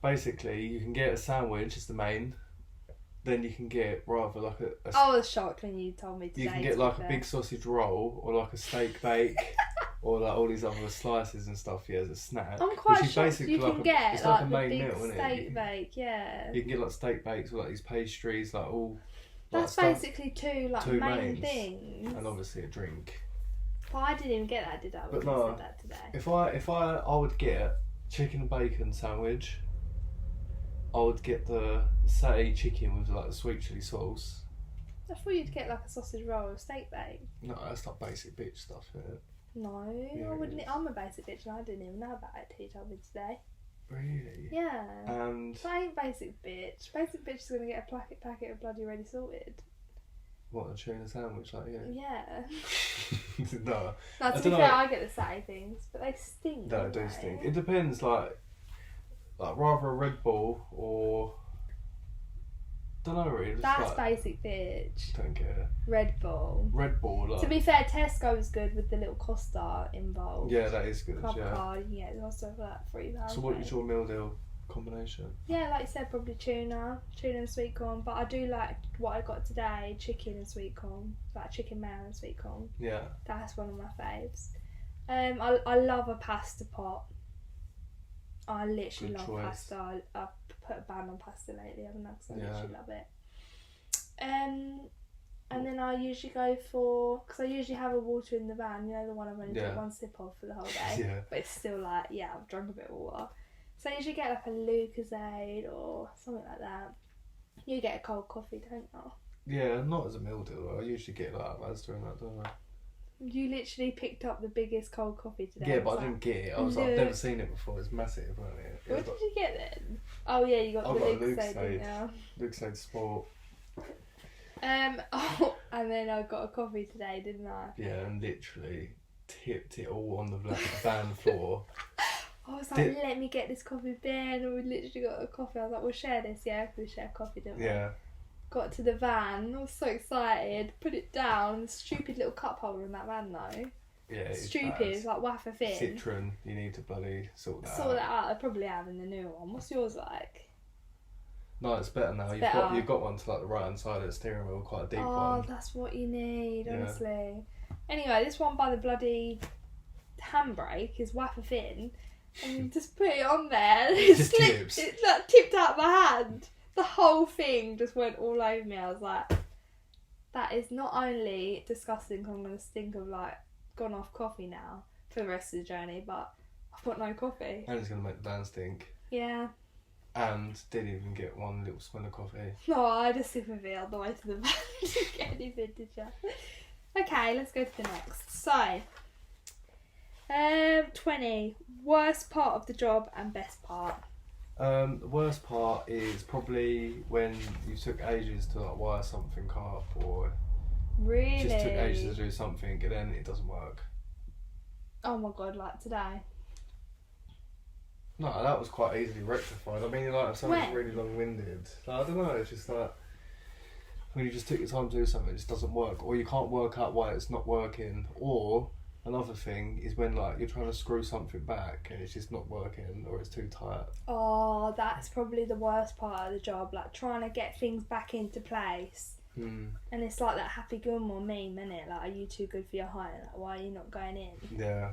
basically you can get a sandwich as the main, then you can get rather like a I was shocked when you told me today. you can get like a big sausage roll or like a steak bake or like all these other slices and stuff, yeah, as a snack. I'm quite which is shocked basically you can like get it's like a the main big meal, isn't it? steak bake, yeah. You can get like steak bakes or like these pastries, like all. That's like, stuff. basically two two main mains. things. And obviously a drink. But I didn't even get that, did I? We But no, said that today. If I would get chicken and bacon sandwich, I would get the satay chicken with like the sweet chili sauce. I thought you'd get like a sausage roll or steak bake. No, that's not basic bitch stuff, is it? No, Yeah, I it wouldn't. is. I'm a basic bitch and I didn't even know about it till you told me today. Really? Yeah. And That ain't basic bitch. Basic bitch is gonna get a packet of bloody ready sorted. what, a tuna sandwich like you? Yeah. No. No, to be dunno. fair, I get the satty things, but they stink. No, don't it do they? stink. It depends, like rather a Red Bull or don't know really. Just That's like, basic bitch. don't care. Red Bull. Red Bull, like To be fair, Tesco's good with the little Costa involved. yeah, that is good. Club Yeah. card, you get Costa for like £3. So what is your meal deal combination? Yeah, like you said, probably tuna and sweet corn. But I do like what I got today: chicken and sweet corn, like chicken mayo and sweet corn. Yeah. That's one of my faves. I love a pasta pot. I literally Good love choice. pasta. I've put a ban on pasta lately, haven't I? Because I Yeah. literally love it. And then I usually go for, because I usually have a water in the van, you know, the one I've only Yeah. took one sip of for the whole day. Yeah. But it's still like, yeah, I've drunk a bit of water. So I usually get like a Lucozade or something like that. You get a cold coffee, don't you? Yeah, not as a meal deal though. I usually get like Asda and that, don't I? You literally picked up the biggest cold coffee today. Yeah, It was but I like, didn't get it. I was like, I've never look. seen it before. It's massive, wasn't it? It What was did like you get then? Oh yeah, you got I've the got a Lucozade, didn't Lucozade. you? Lucozade Sport. Oh, and then I got a coffee today, didn't I? Yeah, and literally tipped it all on the van floor. I was like, let me get this coffee, Ben. And we literally got a coffee. I was like, we'll share this, yeah? We share coffee, didn't we? Yeah. Got to the van. I was so excited. Put it down. Stupid little cup holder in that van, though. Yeah, it's Stupid. bad. It's like wafer thin. Citron, you need to bloody sort that Sort out. that out. I probably have in the new one. What's yours like? No, it's better now. better. You've got one to like the right hand side of the steering wheel, quite a deep Oh, one. that's what you need, Yeah. honestly. Anyway, this one by the bloody handbrake is wafer thin. And you just put it on there. And it just slipped. tips. It like, tipped out my hand. The whole thing just went all over me. I was like, that is not only disgusting 'cause I'm going to stink of like gone off coffee now for the rest of the journey, but I've got no coffee. And it's going to make the van stink. Yeah. And didn't even get one little smell of coffee. No, I had a sip of it on the way to the van. I didn't get anything, did you? Okay, let's go to the next. So, 20. Worst part of the job and best part. The worst part is probably when you took ages to like wire something up or Really? just took ages to do something and then it doesn't work. Oh my god, like today. No, that was quite easily rectified. I mean, like if something's When? really long-winded, like, I don't know. It's just like when you just took your time to do something, it just doesn't work, or you can't work out why it's not working. Or another thing is when like you're trying to screw something back and it's just not working, or it's too tight. Oh, that's probably the worst part of the job, like trying to get things back into place. Hmm. And it's like that Happy Gilmore meme, isn't it? Like, are you too good for your height? Like, why are you not going in? Yeah.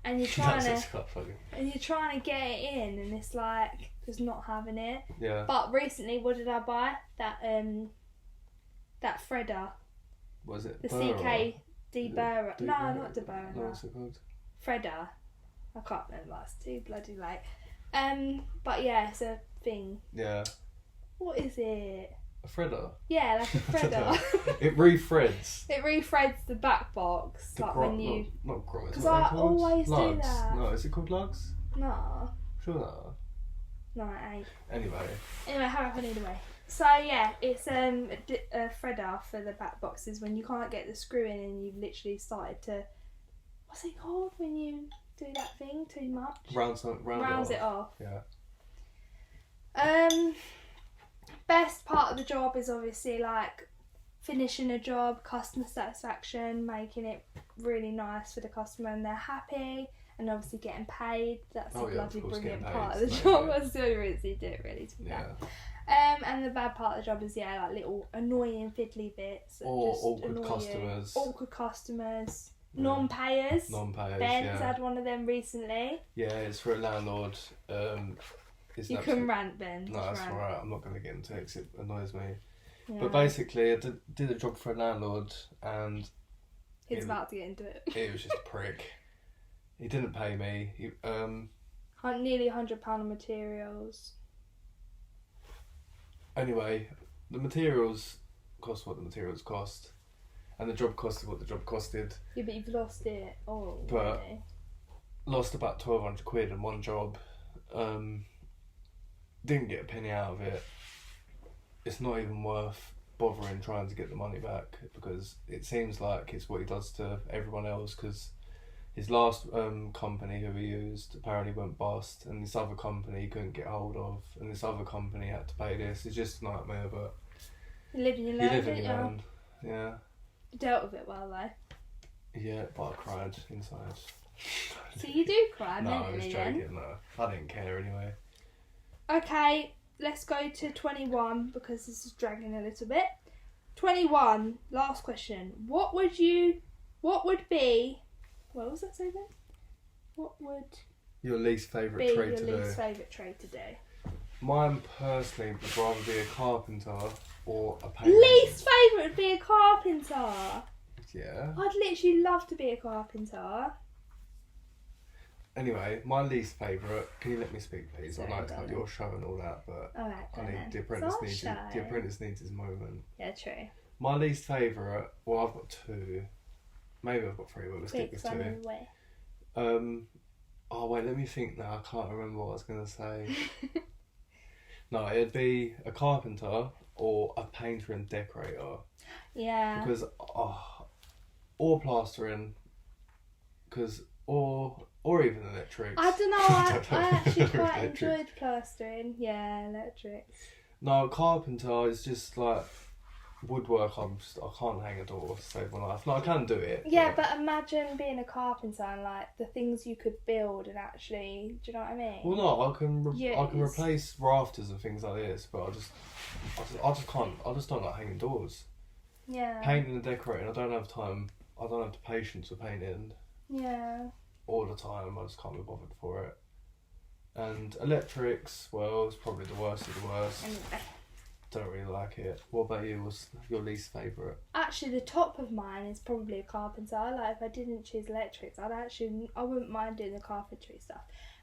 And you're trying That's to, actually quite funny. and you're trying to get it in, and it's like just not having it. Yeah. But recently, what did I buy? That Fredder, Was it the Burra? CK Deburrer. De- No, not Deburrer. No, No. what's it called? Fredder. I can't remember. It's too bloody late. But yeah, it's a thing. Yeah. What is it? A Fredder. Yeah, like a I don't know. Fredder. It refreds. It refreds the back box, The like gro- when you. not grommets. 'Cause what are they I called? always do lugs. that. No, is it called lugs? No, Sure they are. no, it ain't. Anyway. Anyway, how about either way? So yeah, it's a Fredder for the back boxes when you can't get the screw in and you've literally started to. What's it called when you do that thing too much? Rounds it off. Yeah. Best part of the job is obviously like finishing a job, customer satisfaction, making it really nice for the customer and they're happy, and obviously getting paid. That's Oh, a yeah, of bloody course, brilliant getting part of paid the is job. like, That's the only reason you do it, really, to be Yeah. fair. And the bad part of the job is like little annoying fiddly bits. that Or just awkward annoy you. customers. Awkward customers. Yeah. Non-payers. Non-payers. Ben's Yeah. had one of them recently. Yeah, it's for a landlord. It's You an can absolute- rant, Ben. No, just that's rant. alright. I'm not going to get into it 'cause it annoys me. Yeah. But basically, I did a job for a landlord and He's it- about to get into it. it was just a prick. He didn't pay me. Nearly £100 of materials. Anyway, the materials cost what the materials cost, and the job costed what the job costed. Yeah, but you've lost it all. But- really. Lost about £1,200 in one job. didn't get a penny out of it, it's not even worth bothering trying to get the money back, because it seems like it's what he does to everyone else. Because his last company who he used apparently went bust, and this other company he couldn't get hold of, and this other company had to pay this. It's just a nightmare, but You live and you you learn, live don't and you you? learn. Yeah. You dealt with it well though. Yeah, but I cried inside. So you do cry No, I was mentally then. joking. No, I didn't care anyway. Okay, let's go to 21 because this is dragging a little bit. 21, last question. What would be, what was that say then? What would Your least be favourite trade your to least do? favourite trade to do? Mine personally would rather be a carpenter or a painter. Least favourite would be a carpenter. Yeah. I'd literally love to be a carpenter. Anyway, my least favourite. Can you let me speak, please? Sorry, I know it's like darling. your show and all that, but Alright, I need the apprentice needs his moment. Yeah, true. My least favourite. Well, I've got two. Maybe I've got three, but we'll stick Quick, with one two. in the way. Oh wait, let me think now. I can't remember what I was gonna say. No, it'd be a carpenter or a painter and decorator. Yeah. Because or plastering, or even electrics. I don't know, I actually quite Electrics. enjoyed plastering. Yeah, electrics. No, carpenter is just like woodwork. I can't hang a door to save my life. No, I can do it. Yeah, but imagine being a carpenter and like the things you could build and actually, do you know what I mean? Well, no, I can Yes. replace rafters and things like this, but I just can't. I just don't like hanging doors. Yeah. Painting and decorating, I don't have time. I don't have the patience for painting Yeah. all the time. I just can't be bothered for it. And electrics, well, it's probably the worst of the worst. Anyway. Don't really like it. What about you? What's your least favourite? Actually, the top of mine is probably a carpenter. Like, if I didn't choose electrics, I wouldn't mind doing the carpentry stuff.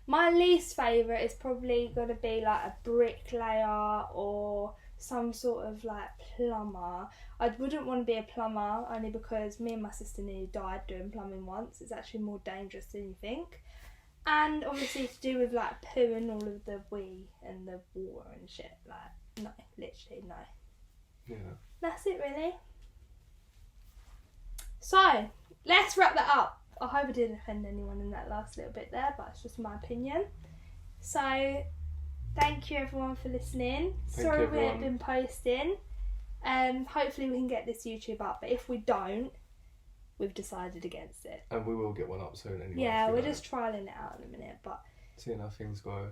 My least favourite is probably going to be like a bricklayer or some sort of like plumber. I wouldn't want to be a plumber only because me and my sister nearly died doing plumbing once. It's actually more dangerous than you think. And obviously to do with like poo and all of the wee and the water and shit. Like, no, literally no. Yeah. That's it really. So, let's wrap that up. I hope I didn't offend anyone in that last little bit there, but it's just my opinion. So, thank you everyone for listening. Thank Sorry you, we haven't everyone. been posting. Hopefully we can get this YouTube up, but if we don't, we've decided against it. And we will get one up soon anyway. Yeah, if we we're don't. just trialing it out in a minute, but Seeing how things go.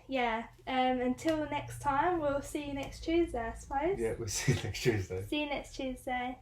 yeah. Until next time, we'll see you next Tuesday, I suppose. Yeah, we'll see you next Tuesday. See you next Tuesday.